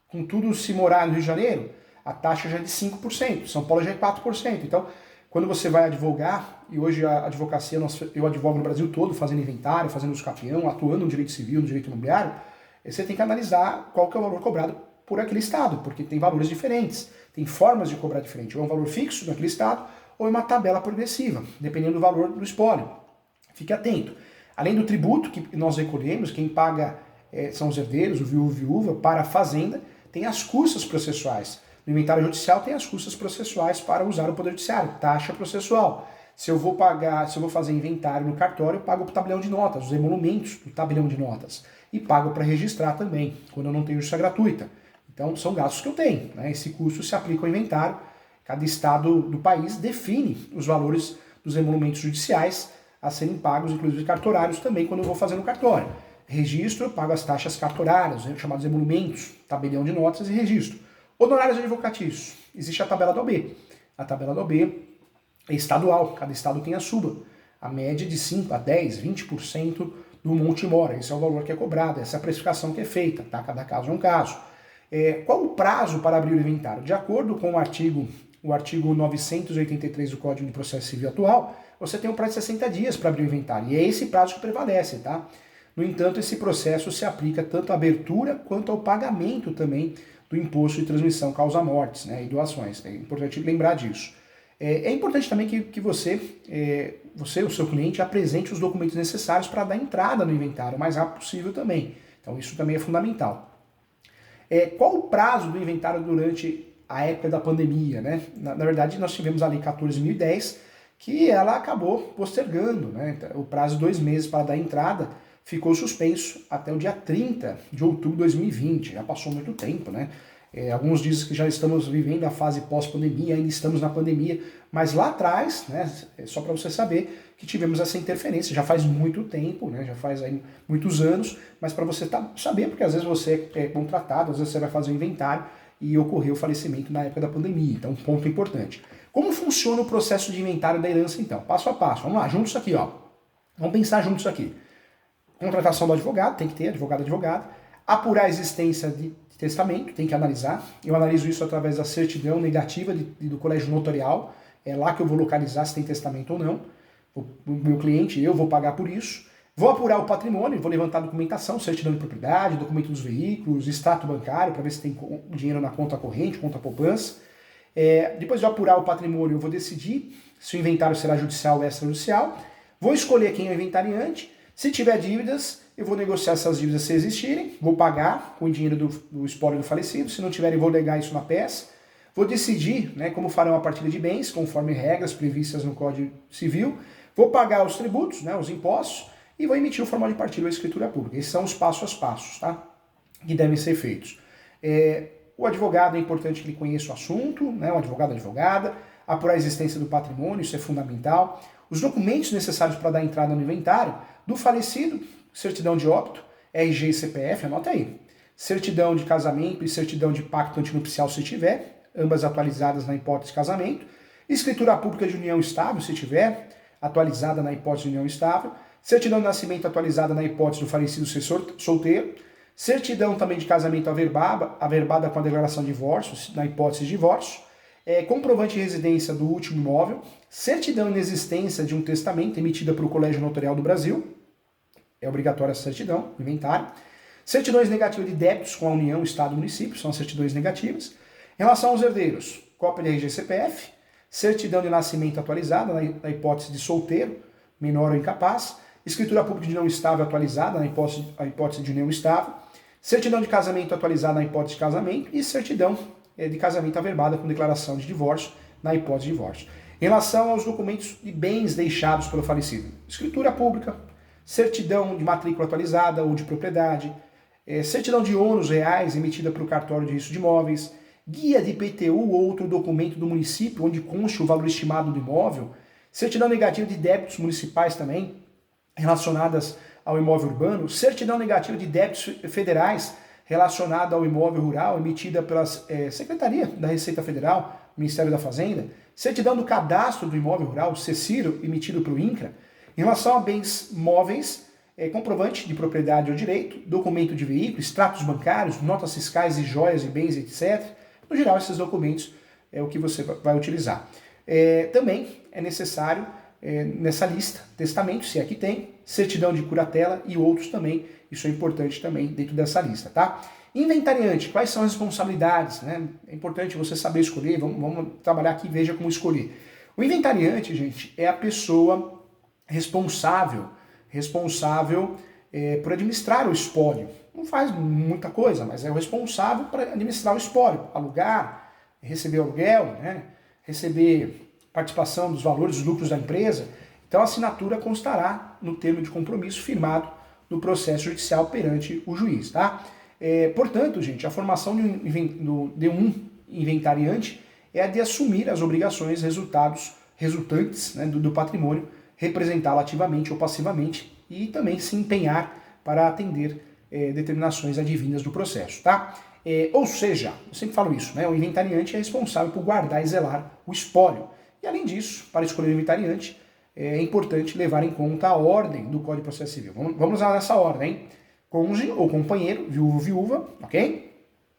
Contudo, se morar no Rio de Janeiro, a taxa já é de 5%, São Paulo já é 4%. Então, quando você vai advogar, e hoje a advocacia, eu advogo no Brasil todo, fazendo inventário, fazendo uso capião, atuando no direito civil, no direito imobiliário, você tem que analisar qual que é o valor cobrado por aquele estado, porque tem valores diferentes, tem formas de cobrar diferente. Ou é um valor fixo naquele estado, ou é uma tabela progressiva, dependendo do valor do espólio. Fique atento. Além do tributo que nós recolhemos, quem paga são os herdeiros, o viúvo e viúva, para a fazenda, tem as custas processuais. No inventário judicial tem as custas processuais para usar o Poder Judiciário, taxa processual. Se eu vou fazer inventário no cartório, eu pago para o tabelião de notas, os emolumentos do tabelião de notas. E pago para registrar também, quando eu não tenho justiça gratuita. Então são gastos que eu tenho, né? Esse custo se aplica ao inventário. Cada estado do país define os valores dos emolumentos judiciais a serem pagos, inclusive cartorários também, quando eu vou fazer no cartório. Registro, eu pago as taxas cartorárias, chamados emolumentos, tabelião de notas e registro. Honorários advocatícios. Existe a tabela da OB. A tabela da OB é estadual, cada estado tem a sua. a média de 5 a 10, 20% do monte mora. Esse é o valor que é cobrado, essa é a precificação que é feita, tá? Cada caso é um caso. Qual o prazo para abrir o inventário? De acordo com o artigo 983 do Código de Processo Civil atual, você tem um prazo de 60 dias para abrir o inventário, e é esse prazo que prevalece, tá? No entanto, esse processo se aplica tanto à abertura quanto ao pagamento também do imposto de transmissão causa-mortes, né, e doações. É importante lembrar disso. É importante também que você, o seu cliente, apresente os documentos necessários para dar entrada no inventário o mais rápido possível também. Então isso também é fundamental. Qual o prazo do inventário durante a época da pandemia, né? Na verdade, nós tivemos a Lei 14.010, que ela acabou postergando, né? O prazo de 2 meses para dar entrada ficou suspenso até o dia 30 de outubro de 2020. Já passou muito tempo, né? Alguns dizem que já estamos vivendo a fase pós-pandemia, ainda estamos na pandemia, mas lá atrás, né, só para você saber que tivemos essa interferência, já faz muito tempo, né, já faz aí muitos anos, mas para você saber, porque às vezes você é contratado, às vezes você vai fazer um inventário e ocorreu o falecimento na época da pandemia, então um ponto importante. Como funciona o processo de inventário da herança então? Passo a passo, vamos lá, juntos aqui, ó. Vamos pensar juntos aqui. Contratação do advogado, tem que ter advogado, apurar a existência de testamento, tem que analisar. Eu analiso isso através da certidão negativa do colégio notarial. É lá que eu vou localizar se tem testamento ou não. O meu cliente, eu vou pagar por isso. Vou apurar o patrimônio, vou levantar a documentação, certidão de propriedade, documento dos veículos, extrato bancário, para ver se tem dinheiro na conta corrente, conta poupança. Depois de apurar o patrimônio, eu vou decidir se o inventário será judicial ou extrajudicial. Vou escolher quem é o inventariante. Se tiver dívidas, eu vou negociar essas dívidas se existirem, vou pagar com o dinheiro do espólio do falecido, se não tiverem, vou legar isso na peça. Vou decidir, né, como farão a partilha de bens, conforme regras previstas no Código Civil. Vou pagar os tributos, né, os impostos, e vou emitir o formal de partilha ou escritura pública. Esses são os passos a passos, tá, que devem ser feitos. O advogado é importante que ele conheça o assunto, né, o advogada, apurar a existência do patrimônio, isso é fundamental. Os documentos necessários para dar entrada no inventário do falecido, certidão de óbito, RG e CPF, anota aí. Certidão de casamento e certidão de pacto antinupcial se tiver, ambas atualizadas na hipótese de casamento. Escritura pública de união estável, se tiver, atualizada na hipótese de união estável. Certidão de nascimento atualizada na hipótese do falecido ser solteiro. Certidão também de casamento averbada com a declaração de divórcio, na hipótese de divórcio. Comprovante de residência do último imóvel. Certidão de existência de um testamento emitida pelo Colégio Notarial do Brasil. É obrigatória essa certidão, inventário. Certidões negativas de débitos com a União, Estado e Município, são as certidões negativas. Em relação aos herdeiros, cópia de RG e CPF, certidão de nascimento atualizada na hipótese de solteiro, menor ou incapaz, escritura pública de união estável atualizada na hipótese de união estável, certidão de casamento atualizada na hipótese de casamento e certidão de casamento averbada com declaração de divórcio na hipótese de divórcio. Em relação aos documentos de bens deixados pelo falecido, escritura pública, certidão de matrícula atualizada ou de propriedade, certidão de ônus reais emitida pelo cartório de registro de imóveis, guia de IPTU ou outro documento do município onde conste o valor estimado do imóvel, certidão negativa de débitos municipais também relacionadas ao imóvel urbano, certidão negativa de débitos federais relacionada ao imóvel rural emitida pela Secretaria da Receita Federal, Ministério da Fazenda, certidão do cadastro do imóvel rural, CECIRO, emitido pelo INCRA. Em relação a bens móveis, comprovante de propriedade ou direito, documento de veículo, extratos bancários, notas fiscais e joias e bens, etc. No geral, esses documentos é o que você vai utilizar. Também é necessário, nessa lista, testamento, se é que tem, certidão de curatela e outros também. Isso é importante também dentro dessa lista, tá? Inventariante, quais são as responsabilidades, né? É importante você saber escolher, vamos trabalhar aqui, veja como escolher. O inventariante, gente, é a pessoa responsável por administrar o espólio. Não faz muita coisa, mas é o responsável para administrar o espólio, alugar, receber aluguel, né? Receber participação dos valores, dos lucros da empresa. Então a assinatura constará no termo de compromisso firmado no processo judicial perante o juiz, tá? Portanto, gente, a formação de um inventariante é a de assumir as obrigações resultantes, né, do patrimônio, representá-lo ativamente ou passivamente e também se empenhar para atender determinações advindas do processo, tá? Ou seja, eu sempre falo isso, né? O inventariante é responsável por guardar e zelar o espólio. E além disso, para escolher o inventariante, é importante levar em conta a ordem do Código de Processo Civil. Vamos lá nessa ordem, hein? Cônjuge ou companheiro, viúvo, viúva, ok?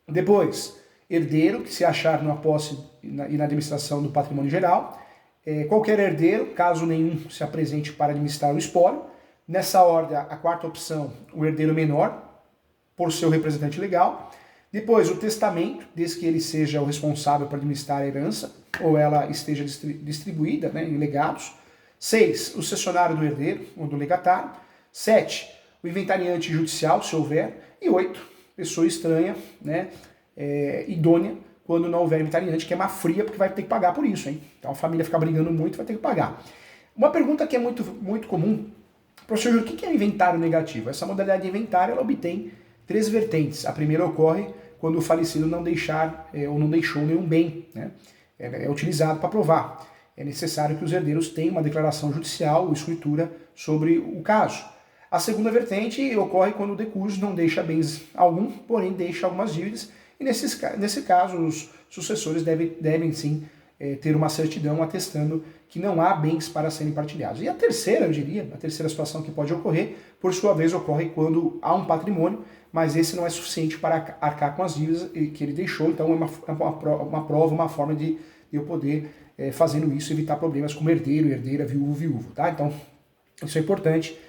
Depois, herdeiro, que se achar na posse e na administração do patrimônio geral. Qualquer herdeiro, caso nenhum se apresente para administrar o espólio. Nessa ordem, a quarta opção, o herdeiro menor, por seu representante legal. Depois, o testamento, desde que ele seja o responsável por administrar a herança, ou ela esteja distribuída, né, em legados. 6, o cessionário do herdeiro, ou do legatário. 7, o inventariante judicial, se houver. E 8, pessoa estranha, né, idônea, quando não houver inventariante, que é má fria, porque vai ter que pagar por isso, hein? Então a família fica brigando muito, vai ter que pagar. Uma pergunta que é muito, muito comum: professor Júlio, o que é inventário negativo? Essa modalidade de inventário, ela obtém 3 vertentes. A primeira ocorre quando o falecido não deixar ou não deixou nenhum bem, né? É utilizado para provar. É necessário que os herdeiros tenham uma declaração judicial ou escritura sobre o caso. A segunda vertente ocorre quando o decúbito não deixa bens algum, porém deixa algumas dívidas, e nesse caso os sucessores devem sim ter uma certidão atestando que não há bens para serem partilhados. E a terceira, eu diria, a terceira situação que pode ocorrer, por sua vez, ocorre quando há um patrimônio, mas esse não é suficiente para arcar com as dívidas que ele deixou, então é uma prova, uma forma de eu poder, fazendo isso, evitar problemas como herdeiro, herdeira, viúvo, viúvo, tá? Então, isso é importante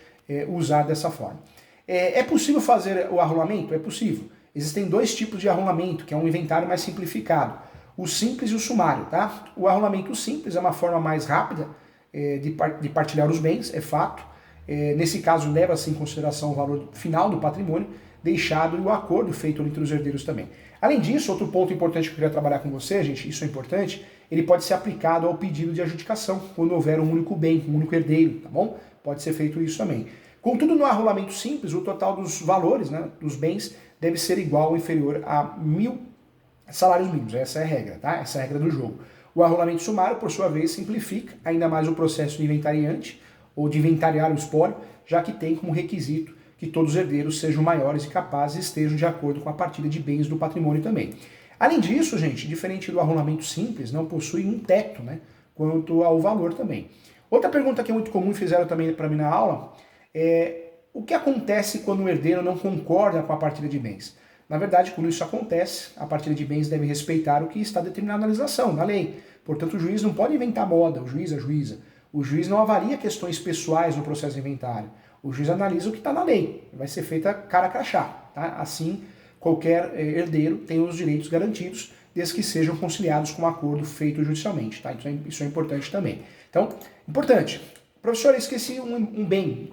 usar dessa forma. É possível fazer o arrolamento? É possível. Existem 2 tipos de arrolamento, que é um inventário mais simplificado. O simples e o sumário, tá? O arrolamento simples é uma forma mais rápida de partilhar os bens, é fato. Nesse caso, leva-se em consideração o valor final do patrimônio deixado e o acordo feito entre os herdeiros também. Além disso, outro ponto importante que eu queria trabalhar com você, gente, isso é importante, ele pode ser aplicado ao pedido de adjudicação, quando houver um único bem, um único herdeiro, tá bom? Pode ser feito isso também. Contudo, no arrolamento simples, o total dos valores, né, dos bens, deve ser igual ou inferior a 1.000 salários mínimos. Essa é a regra, tá? Essa é a regra do jogo. O arrolamento sumário, por sua vez, simplifica ainda mais o processo de inventariante, ou de inventariar o espólio, já que tem como requisito que todos os herdeiros sejam maiores e capazes e estejam de acordo com a partilha de bens do patrimônio também. Além disso, gente, diferente do arrolamento simples, não possui um teto, né, quanto ao valor também. Outra pergunta que é muito comum e fizeram também para mim na aula é: o que acontece quando o herdeiro não concorda com a partilha de bens? Na verdade, quando isso acontece, a partilha de bens deve respeitar o que está determinado na legislação, na lei. Portanto, o juiz não pode inventar moda, o juiz, a juíza. O juiz não avalia questões pessoais no processo de inventário. O juiz analisa o que está na lei. Vai ser feita cara a crachá, tá? Assim, qualquer herdeiro tem os direitos garantidos, desde que sejam conciliados com um acordo feito judicialmente, tá? Isso é importante também. Então, importante. Professor, eu esqueci um bem.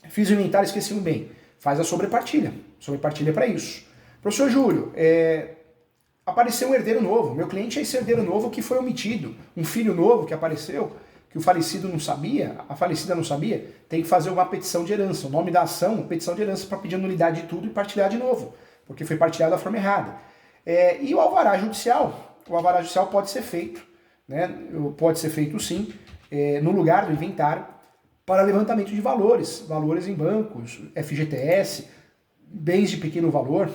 Fiz o inventário, esqueci um bem. Faz a sobrepartilha. Sobrepartilha é para isso. Professor Júlio, apareceu um herdeiro novo. Meu cliente é esse herdeiro novo que foi omitido. Um filho novo que apareceu, que o falecido não sabia, a falecida não sabia, tem que fazer uma petição de herança. O nome da ação, petição de herança, para pedir nulidade de tudo e partilhar de novo, porque foi partilhado da forma errada. E o alvará judicial? O alvará judicial pode ser feito, né? Pode ser feito sim, no lugar do inventário, para levantamento de valores em bancos, FGTS, bens de pequeno valor.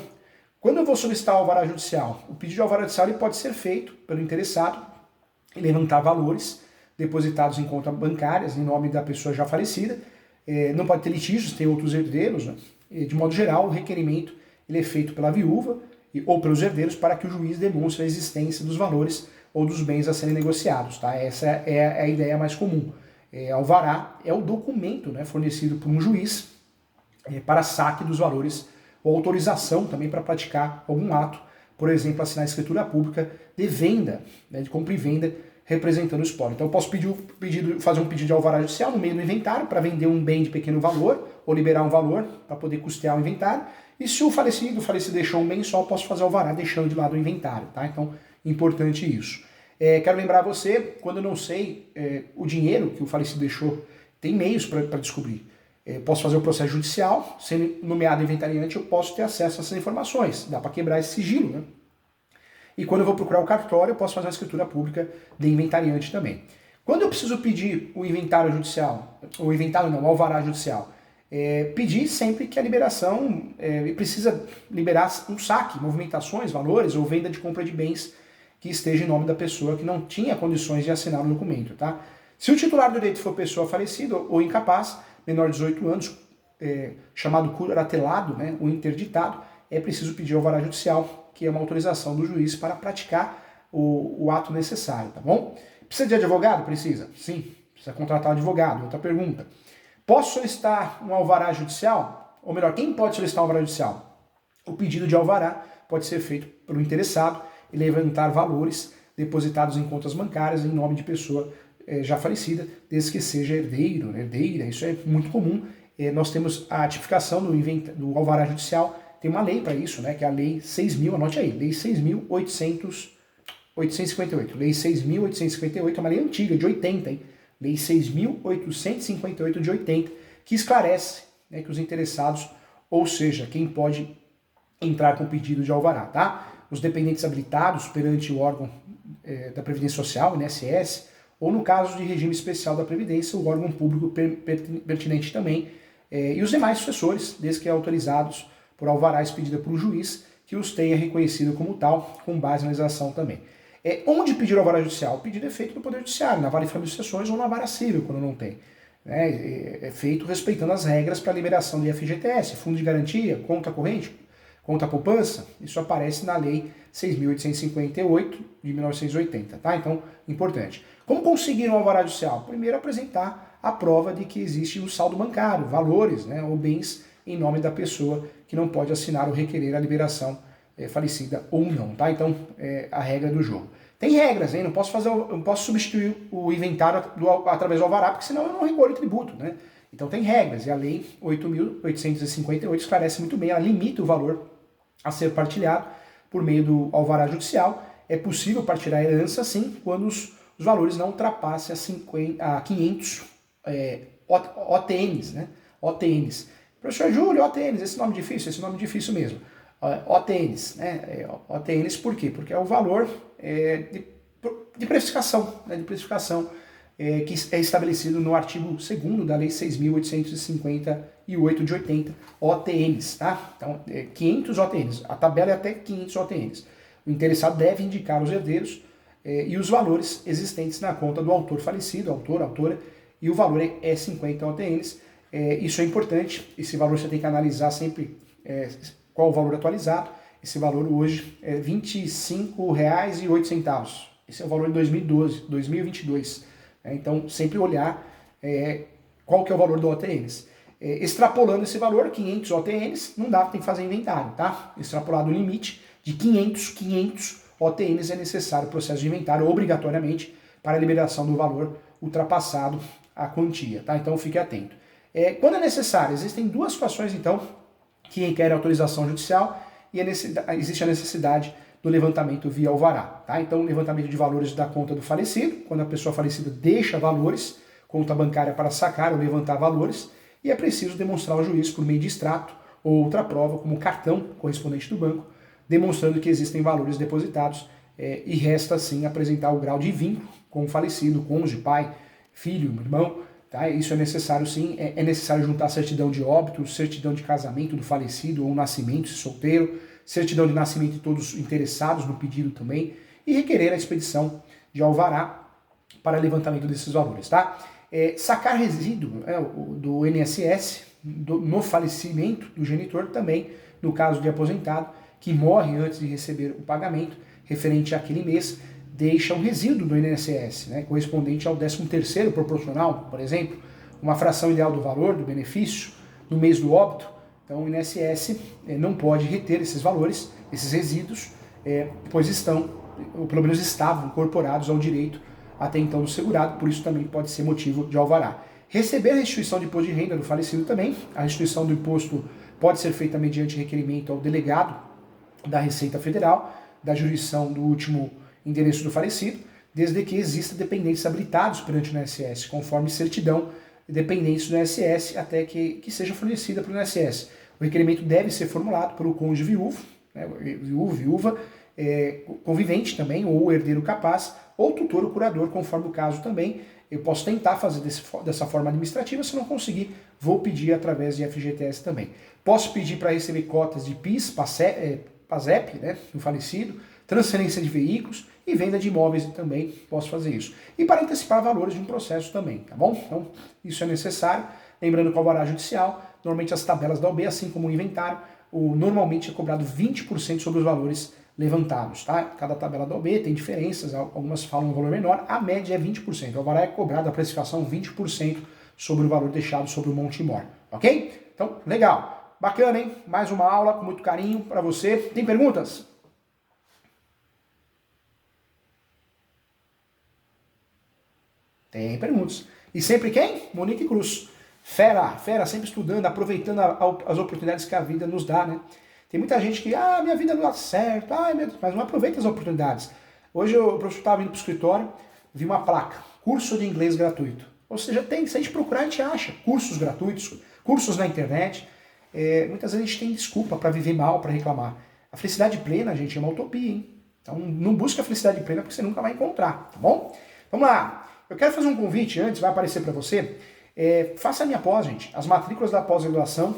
Quando eu vou solicitar o alvará judicial? O pedido de alvará judicial ele pode ser feito pelo interessado e levantar valores depositados em contas bancárias em nome da pessoa já falecida. Não pode ter litígios, tem outros herdeiros, né? De modo geral, o requerimento ele é feito pela viúva ou pelos herdeiros para que o juiz demonstre a existência dos valores ou dos bens a serem negociados. Tá? Essa é a ideia mais comum. Alvará é o documento, né, fornecido por um juiz para saque dos valores ou autorização também para praticar algum ato, por exemplo, assinar escritura pública de venda, né, de compra e venda, representando o espólio. Então eu posso fazer um pedido de alvará judicial no meio do inventário para vender um bem de pequeno valor ou liberar um valor para poder custear o inventário. E se o falecido deixou um bem só, eu posso fazer alvará deixando de lado o inventário. Tá? Então, importante isso. Quero lembrar você, quando eu não sei o dinheiro que o falecido deixou, tem meios para descobrir. Posso fazer o processo judicial, sendo nomeado inventariante, eu posso ter acesso a essas informações. Dá para quebrar esse sigilo, né? E quando eu vou procurar o cartório, eu posso fazer uma escritura pública de inventariante também. Quando eu preciso pedir o inventário judicial, o alvará judicial, pedir sempre que a liberação precisa liberar um saque, movimentações, valores ou venda de compra de bens que esteja em nome da pessoa que não tinha condições de assinar o documento, tá? Se o titular do direito for pessoa falecida ou incapaz, menor de 18 anos, chamado curatelado, né, ou interditado, é preciso pedir alvará judicial, que é uma autorização do juiz para praticar o ato necessário, tá bom? Precisa de advogado? Precisa. Sim, precisa contratar um advogado. Outra pergunta. Posso solicitar um alvará judicial? Ou melhor, quem pode solicitar um alvará judicial? O pedido de alvará pode ser feito pelo interessado e levantar valores depositados em contas bancárias em nome de pessoa já falecida, desde que seja herdeiro, herdeira, isso é muito comum. Nós temos a tipificação do alvará judicial, tem uma lei para isso, né, que é a Lei 6.000, anote aí, Lei 6.858. Lei 6.858 é uma lei antiga, de 80, hein? Lei 6.858 de 80, que esclarece, né, que os interessados, ou seja, quem pode entrar com pedido de alvará, tá? Os dependentes habilitados perante o órgão da Previdência Social, INSS, ou no caso de regime especial da Previdência, o órgão público pertinente também, e os demais sucessores, desde que autorizados por alvará expedida por um juiz que os tenha reconhecido como tal, com base na legislação também. Onde pedir o alvará judicial? O pedido é feito no Poder Judiciário, na Vara de Família e Sucessões ou na Vara Civil, quando não tem. É feito respeitando as regras para a liberação de FGTS, fundo de garantia, conta corrente, conta poupança, isso aparece na Lei 6.858 de 1980, tá? Então, importante. Como conseguir um alvará judicial? Primeiro, apresentar a prova de que existe um saldo bancário, valores, né, ou bens em nome da pessoa que não pode assinar ou requerer a liberação falecida ou não, tá? Então, a regra do jogo. Tem regras, hein? Não posso substituir o inventário através do alvará, porque senão eu não recolho tributo, né? Então tem regras, e a Lei 8.858 esclarece muito bem, ela limita o valor a ser partilhado por meio do alvará judicial. É possível partilhar a herança, sim, quando os valores não ultrapassem a 500 OTNs, né? OTNs. Professor Júlio, OTNs, esse nome difícil mesmo. OTNs, né? OTNs por quê? Porque é o valor de precificação, né? De precificação que é estabelecido no artigo 2º da Lei 6.858 de 80, OTNs, tá? Então, 500 OTNs, a tabela é até 500 OTNs. O interessado deve indicar os herdeiros e os valores existentes na conta do autor falecido, autor, autora, e o valor é 50 OTNs. Isso é importante, esse valor você tem que analisar sempre qual o valor atualizado. Esse valor hoje é R$ 25,08. Esse é o valor de 2022. Então, sempre olhar qual que é o valor do OTNs. Extrapolando esse valor, 500 OTNs, não dá, tem que fazer inventário, tá? Extrapolado o limite de 500 OTNs é necessário o processo de inventário, obrigatoriamente, para a liberação do valor ultrapassado a quantia, tá? Então, fique atento. Quando é necessário, existem duas situações, então, que requerem autorização judicial e existe a necessidade do levantamento via alvará, tá? Então, levantamento de valores da conta do falecido, quando a pessoa falecida deixa valores, conta bancária para sacar ou levantar valores, e é preciso demonstrar ao juiz por meio de extrato ou outra prova, como cartão correspondente do banco, demonstrando que existem valores depositados e resta, assim, apresentar o grau de vínculo com o falecido, cônjuge, pai, filho, irmão, tá? Isso é necessário, sim. É necessário juntar certidão de óbito, certidão de casamento do falecido ou nascimento, se solteiro, certidão de nascimento de todos os interessados no pedido também, e requerer a expedição de alvará para levantamento desses valores, tá? Sacar resíduo do INSS no falecimento do genitor também, no caso de aposentado, que morre antes de receber o pagamento referente àquele mês, deixa um resíduo do INSS, né, correspondente ao 13º proporcional, por exemplo, uma fração ideal do valor, do benefício, no mês do óbito. Então o INSS não pode reter esses valores, esses resíduos, pois estão, ou pelo menos estavam, incorporados ao direito até então do segurado, por isso também pode ser motivo de alvará. Receber a restituição de imposto de renda do falecido também, a restituição do imposto pode ser feita mediante requerimento ao delegado da Receita Federal, da jurisdição do último endereço do falecido, desde que exista dependentes habilitados perante o INSS, conforme certidão de dependentes do INSS, até que seja fornecida pelo INSS. O requerimento deve ser formulado pelo cônjuge viúvo, né, viúva, convivente também, ou herdeiro capaz, ou tutor ou curador, conforme o caso também. Eu posso tentar fazer dessa forma administrativa, se não conseguir, vou pedir através de FGTS também. Posso pedir para receber cotas de PIS, PASEP, né, do falecido, transferência de veículos e venda de imóveis também posso fazer isso. E para antecipar valores de um processo também, tá bom? Então, isso é necessário. Lembrando que o alvará judicial, normalmente as tabelas da OAB, assim como o inventário, normalmente é cobrado 20% sobre os valores levantados, tá? Cada tabela da OAB tem diferenças, algumas falam um valor menor, a média é 20%. O alvará é cobrado a precificação 20% sobre o valor deixado sobre o monte mor, ok? Então, legal. Bacana, hein? Mais uma aula com muito carinho para você. Tem perguntas? Tem perguntas. E sempre quem? Monique Cruz. Fera, sempre estudando, aproveitando as oportunidades que a vida nos dá, né? Tem muita gente que, minha vida não dá certo, mas não aproveita as oportunidades. Hoje o professor estava vindo para o escritório, vi uma placa, curso de inglês gratuito. Ou seja, se a gente procurar, a gente acha cursos gratuitos, cursos na internet. Muitas vezes a gente tem desculpa para viver mal, para reclamar. A felicidade plena, gente, é uma utopia, hein? Então não busque a felicidade plena porque você nunca vai encontrar, tá bom? Vamos lá. Eu quero fazer um convite antes, vai aparecer para você. Faça a minha pós, gente. As matrículas da pós-graduação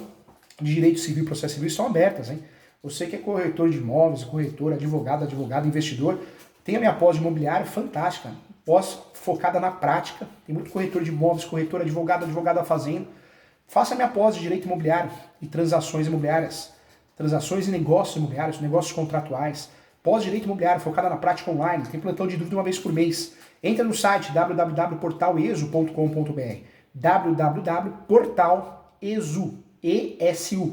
de Direito Civil e Processo Civil estão abertas, hein? Você que é corretor de imóveis, corretor, advogado, investidor, tem a minha pós de imobiliário fantástica. Pós focada na prática. Tem muito corretor de imóveis, corretor, advogado da fazenda. Faça a minha pós de Direito Imobiliário e Transações Imobiliárias. Transações e negócios imobiliários, negócios contratuais. Pós Direito Imobiliário, focada na prática online. Tem plantão de dúvida uma vez por mês. Entra no site www.portalesu.com.br www.portalesu,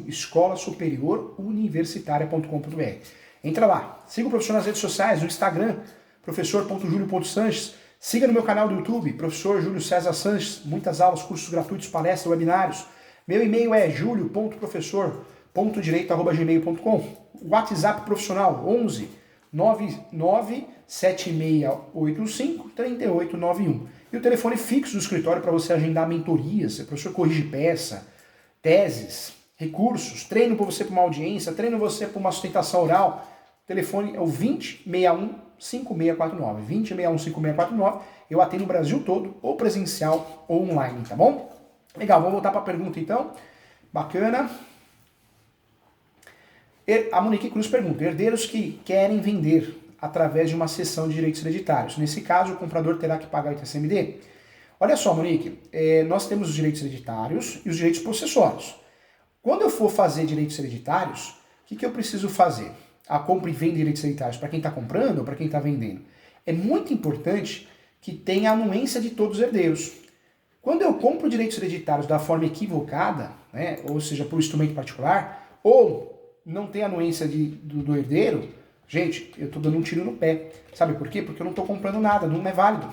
Escola Superior Universitária.com.br. Entra lá. Siga o professor nas redes sociais, no Instagram, professor.julio.sanches. Siga no meu canal do YouTube, professor Júlio César Sanches. Muitas aulas, cursos gratuitos, palestras, webinários. Meu e-mail é julio.professor.direito@gmail.com. WhatsApp profissional 11 99685 3891. E o telefone fixo do escritório para você agendar mentorias, o professor corrige peça, teses, recursos, treino para você para uma audiência, treino você para uma sustentação oral. O telefone é o 20615649. 20615649. Eu atendo o Brasil todo, ou presencial ou online, tá bom? Legal, vamos voltar para a pergunta então. Bacana. A Monique Cruz pergunta: herdeiros que querem vender através de uma cessão de direitos hereditários. Nesse caso, o comprador terá que pagar o ITCMD? Olha só, Monique, nós temos os direitos hereditários e os direitos possessórios. Quando eu for fazer direitos hereditários, o que eu preciso fazer? A compra e venda de direitos hereditários para quem está comprando ou para quem está vendendo? É muito importante que tenha a anuência de todos os herdeiros. Quando eu compro direitos hereditários da forma equivocada, né, ou seja, por instrumento particular, ou não tem anuência do herdeiro, gente, eu estou dando um tiro no pé. Sabe por quê? Porque eu não estou comprando nada, não é válido.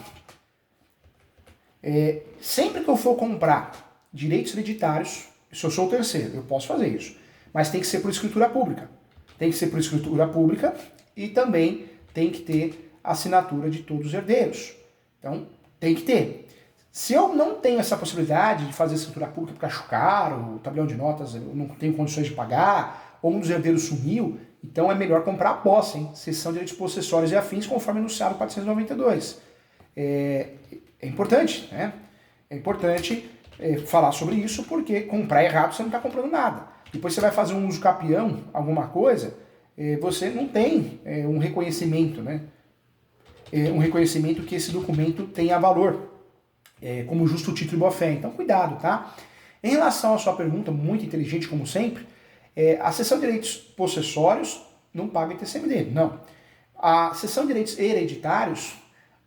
Sempre que eu for comprar direitos hereditários, se eu sou o terceiro, eu posso fazer isso. Mas tem que ser por escritura pública. Tem que ser por escritura pública e também tem que ter assinatura de todos os herdeiros. Então, tem que ter. Se eu não tenho essa possibilidade de fazer escritura pública porque acho caro, o tabelião de notas eu não tenho condições de pagar, ou um dos herdeiros sumiu, então é melhor comprar a posse, hein? Cessão de direitos possessórios e afins, conforme anunciado no 492. É importante, né? É importante falar sobre isso, porque comprar errado você não está comprando nada. Depois você vai fazer um uso capião, alguma coisa, você não tem um reconhecimento, né? Um reconhecimento que esse documento tenha valor, como justo título e boa-fé. Então, cuidado, tá? Em relação à sua pergunta, muito inteligente como sempre, a cessão de direitos possessórios não paga ITCMD, não. A cessão de direitos hereditários,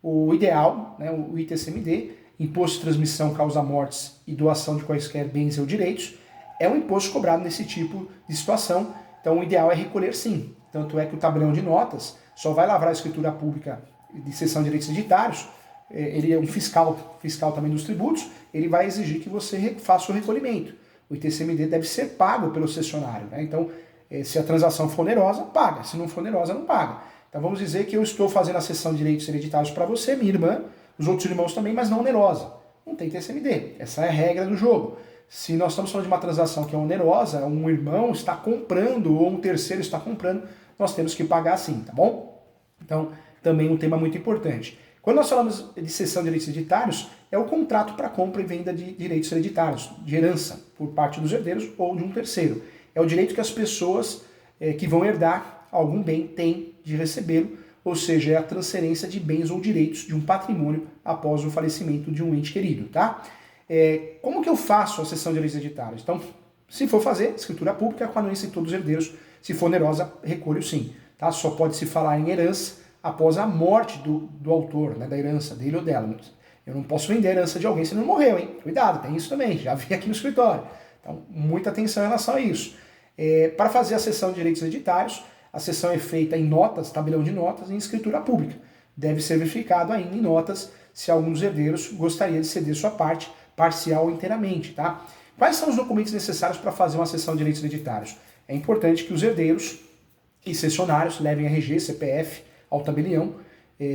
o ideal, né, o ITCMD, Imposto de Transmissão, Causa Mortes e Doação de Quaisquer Bens ou Direitos, é um imposto cobrado nesse tipo de situação, então o ideal é recolher sim. Tanto é que o tabelião de notas só vai lavrar a escritura pública de cessão de direitos hereditários, ele é um fiscal também dos tributos, ele vai exigir que você faça o recolhimento. O ITCMD deve ser pago pelo cessionário, né? Então, se a transação for onerosa, paga. Se não for onerosa, não paga. Então vamos dizer que eu estou fazendo a cessão de direitos hereditários para você, minha irmã, os outros irmãos também, mas não onerosa. Não tem ITCMD. Essa é a regra do jogo. Se nós estamos falando de uma transação que é onerosa, um irmão está comprando ou um terceiro está comprando, nós temos que pagar sim, tá bom? Então, também um tema muito importante. Quando nós falamos de cessão de direitos hereditários, é o contrato para compra e venda de direitos hereditários, de herança, por parte dos herdeiros ou de um terceiro. É o direito que as pessoas que vão herdar algum bem tem de recebê-lo, ou seja, é a transferência de bens ou direitos de um patrimônio após o falecimento de um ente querido, tá? Como que eu faço a cessão de direitos hereditários? Então, se for fazer, escritura pública, com a anuência de todos os herdeiros, se for onerosa, recolho sim, tá? Só pode se falar em herança após a morte do autor, né, da herança dele ou dela. Eu não posso vender a herança de alguém se ele não morreu, hein? Cuidado, tem isso também, já vi aqui no escritório. Então, muita atenção em relação a isso. Para fazer a cessão de direitos hereditários, a cessão é feita em notas, tabelião de notas, em escritura pública. Deve ser verificado ainda em notas se algum dos herdeiros gostaria de ceder sua parte, parcial ou inteiramente, tá? Quais são os documentos necessários para fazer uma cessão de direitos hereditários? É importante que os herdeiros e cessionários levem RG, CPF ao tabelião,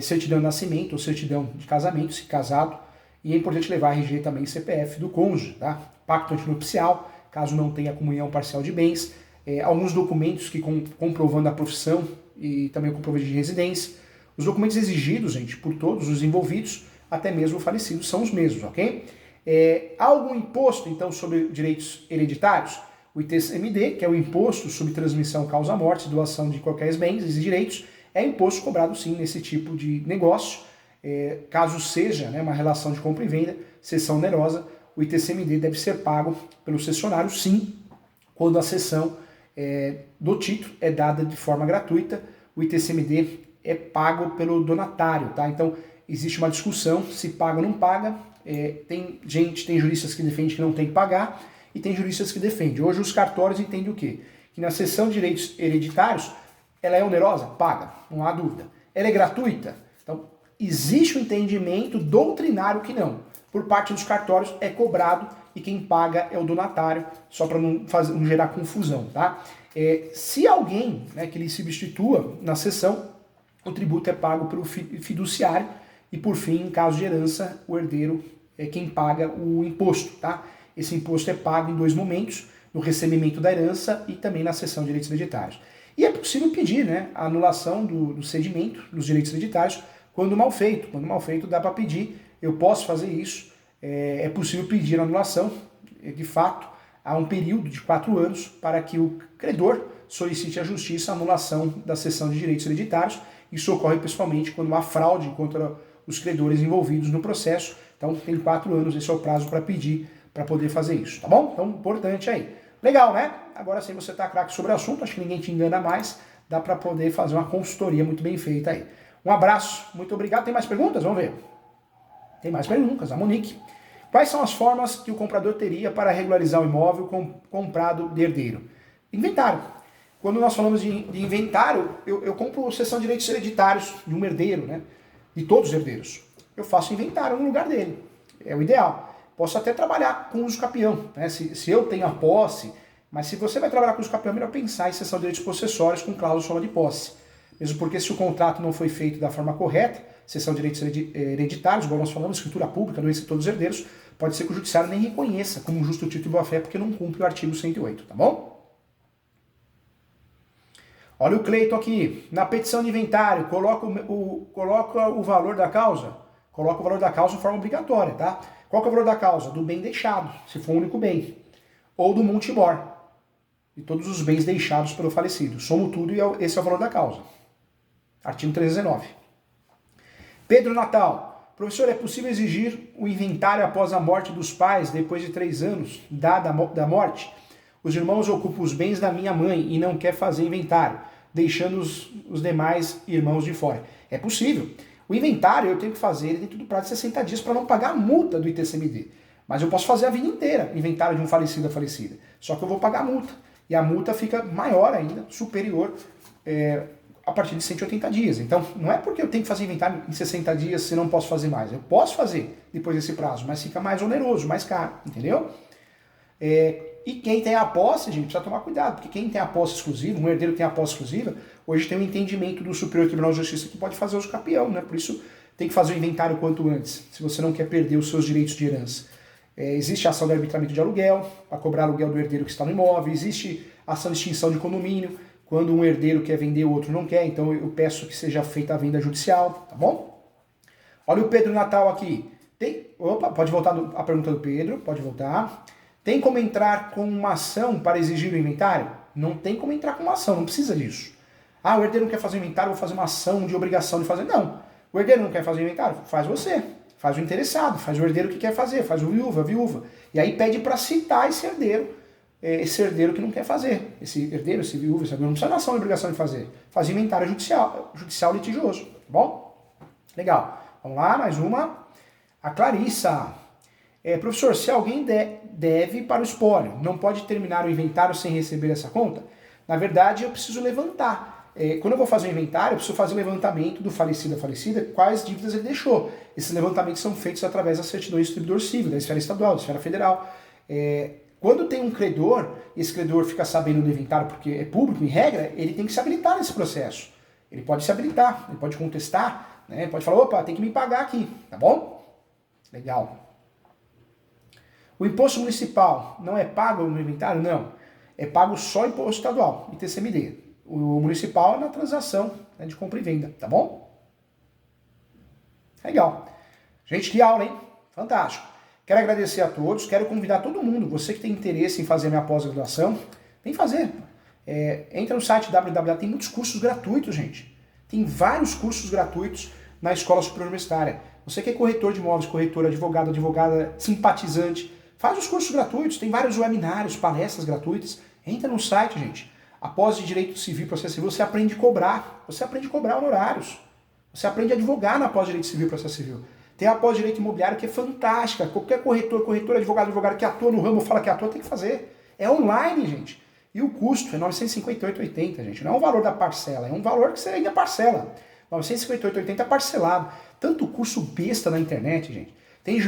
certidão de nascimento ou certidão de casamento, se casado, e é importante levar RG também e CPF do cônjuge, tá? Pacto antinupcial, caso não tenha comunhão parcial de bens, alguns documentos que comprovando a profissão e também o comprovante de residência. Os documentos exigidos, gente, por todos os envolvidos, até mesmo o falecido, são os mesmos, ok? Há algum imposto, então, sobre direitos hereditários? O ITCMD, que é o Imposto sobre Transmissão Causa-Morte, doação de qualquer bens e direitos, é imposto cobrado sim nesse tipo de negócio. Caso seja, né, uma relação de compra e venda, cessão onerosa, o ITCMD deve ser pago pelo cessionário sim, quando a cessão do título é dada de forma gratuita. O ITCMD é pago pelo donatário, tá? Então existe uma discussão se paga ou não paga. Tem juristas que defendem que não tem que pagar e tem juristas que defendem. Hoje os cartórios entendem o quê? Que na cessão de direitos hereditários ela é onerosa? Paga, não há dúvida. Ela é gratuita? Então existe um entendimento doutrinário que não. Por parte dos cartórios é cobrado e quem paga é o donatário, só para não gerar confusão, tá? Se alguém, né, que lhe substitua na cessão, o tributo é pago pelo fiduciário e, por fim, em caso de herança, o herdeiro é quem paga o imposto, tá? Esse imposto é pago em 2 momentos, no recebimento da herança e também na cessão de direitos hereditários. E é possível pedir, né, a anulação do cedimento dos direitos hereditários quando mal feito. Quando mal feito dá para pedir, eu posso fazer isso. É possível pedir a anulação, de fato, há um período de 4 anos para que o credor solicite à justiça a anulação da cessão de direitos hereditários. Isso ocorre principalmente quando há fraude contra os credores envolvidos no processo. Então tem 4 anos, esse é o prazo para pedir, para poder fazer isso, tá bom? Então, importante aí. Legal, né? Agora sim você tá craque sobre o assunto, acho que ninguém te engana mais, dá para poder fazer uma consultoria muito bem feita aí. Um abraço, muito obrigado. Tem mais perguntas? Vamos ver. Tem mais perguntas, a Monique. Quais são as formas que o comprador teria para regularizar o imóvel comprado de herdeiro? Inventário. Quando nós falamos de inventário, eu compro cessão de direitos hereditários de um herdeiro, né? De todos os herdeiros. Eu faço inventário no lugar dele. É o ideal. Posso até trabalhar com uso capião, né? Se eu tenho a posse, mas se você vai trabalhar com uso capião, é melhor pensar em cessão de direitos possessórios com cláusula de posse. Mesmo porque se o contrato não foi feito da forma correta, cessão de direitos hereditários, igual nós falamos, escritura pública, anuência de todos os herdeiros, pode ser que o judiciário nem reconheça como um justo título de boa-fé porque não cumpre o artigo 108, tá bom? Olha o Cleiton aqui. Na petição de inventário, coloca o valor da causa. Coloca o valor da causa de forma obrigatória, tá? Qual que é o valor da causa? Do bem deixado, se for um único bem. Ou do multimor. De todos os bens deixados pelo falecido. Somo tudo e esse é o valor da causa. Artigo 319. Pedro Natal. Professor, é possível exigir o inventário após a morte dos pais, depois de 3 anos da morte? Os irmãos ocupam os bens da minha mãe e não quer fazer inventário, deixando os demais irmãos de fora. É possível. O inventário eu tenho que fazer dentro do prazo de 60 dias para não pagar a multa do ITCMD. Mas eu posso fazer a vida inteira, inventário de um falecido ou falecida. Só que eu vou pagar a multa. E a multa fica maior ainda, superior, a partir de 180 dias. Então, não é porque eu tenho que fazer inventário em 60 dias se não posso fazer mais. Eu posso fazer depois desse prazo, mas fica mais oneroso, mais caro, entendeu? E quem tem a posse, gente, precisa tomar cuidado, porque quem tem a posse exclusiva, um herdeiro tem a posse exclusiva, hoje tem um entendimento do Superior Tribunal de Justiça que pode fazer uso capião, né? Por isso tem que fazer o inventário quanto antes, se você não quer perder os seus direitos de herança. Existe a ação de arbitramento de aluguel, para cobrar aluguel do herdeiro que está no imóvel, existe a ação de extinção de condomínio, quando um herdeiro quer vender, o outro não quer, então eu peço que seja feita a venda judicial, tá bom? Olha o Pedro Natal aqui. Opa, pode voltar a pergunta do Pedro, pode voltar. Tem como entrar com uma ação para exigir o inventário? Não tem como entrar com uma ação, não precisa disso. Ah, o herdeiro não quer fazer inventário, vou fazer uma ação de obrigação de fazer. Não. O herdeiro não quer fazer inventário? Faz você. Faz o interessado, faz o herdeiro que quer fazer, faz o viúva, a viúva. E aí pede para citar esse herdeiro que não quer fazer. Esse herdeiro, esse viúva, esse herdeiro, não precisa da ação de obrigação de fazer. Faz inventário judicial litigioso. Tá bom? Legal. Vamos lá, mais uma. A Clarissa. Professor, se alguém deve para o espólio, não pode terminar o inventário sem receber essa conta? Na verdade, eu preciso levantar. Quando eu vou fazer um inventário, eu preciso fazer o levantamento do falecido a falecida, quais dívidas ele deixou. Esses levantamentos são feitos através das certidões do distribuidor civil, da esfera estadual, da esfera federal. Quando tem um credor, e esse credor fica sabendo do inventário porque é público, em regra, ele tem que se habilitar nesse processo. Ele pode se habilitar, ele pode contestar, né? Pode falar, opa, tem que me pagar aqui, tá bom? Legal. O imposto municipal não é pago no inventário? Não. É pago só o imposto estadual, ITCMD. O municipal é na transação, né, de compra e venda, tá bom? Legal. Gente, que aula, hein? Fantástico. Quero agradecer a todos, quero convidar todo mundo, você que tem interesse em fazer a minha pós-graduação, vem fazer. Entra no site www, tem muitos cursos gratuitos, gente. Tem vários cursos gratuitos na Escola Superior Universitária. Você que é corretor de imóveis, corretor, advogado, advogada, simpatizante, faz os cursos gratuitos, tem vários webinários, palestras gratuitas. Entra no site, gente. Após de Direito Civil e Processo Civil, você aprende a cobrar. Você aprende a cobrar honorários. Você aprende a advogar na pós de Direito Civil e Processo Civil. Tem a pós de Direito Imobiliário que é fantástica. Qualquer corretor, advogado que atua no ramo, fala que atua, tem que fazer. É online, gente. E o custo é R$ 958,80, gente. Não é o valor da parcela, é um valor que você ainda parcela. R$ 958,80 parcelado. Tanto curso besta na internet, gente. Tem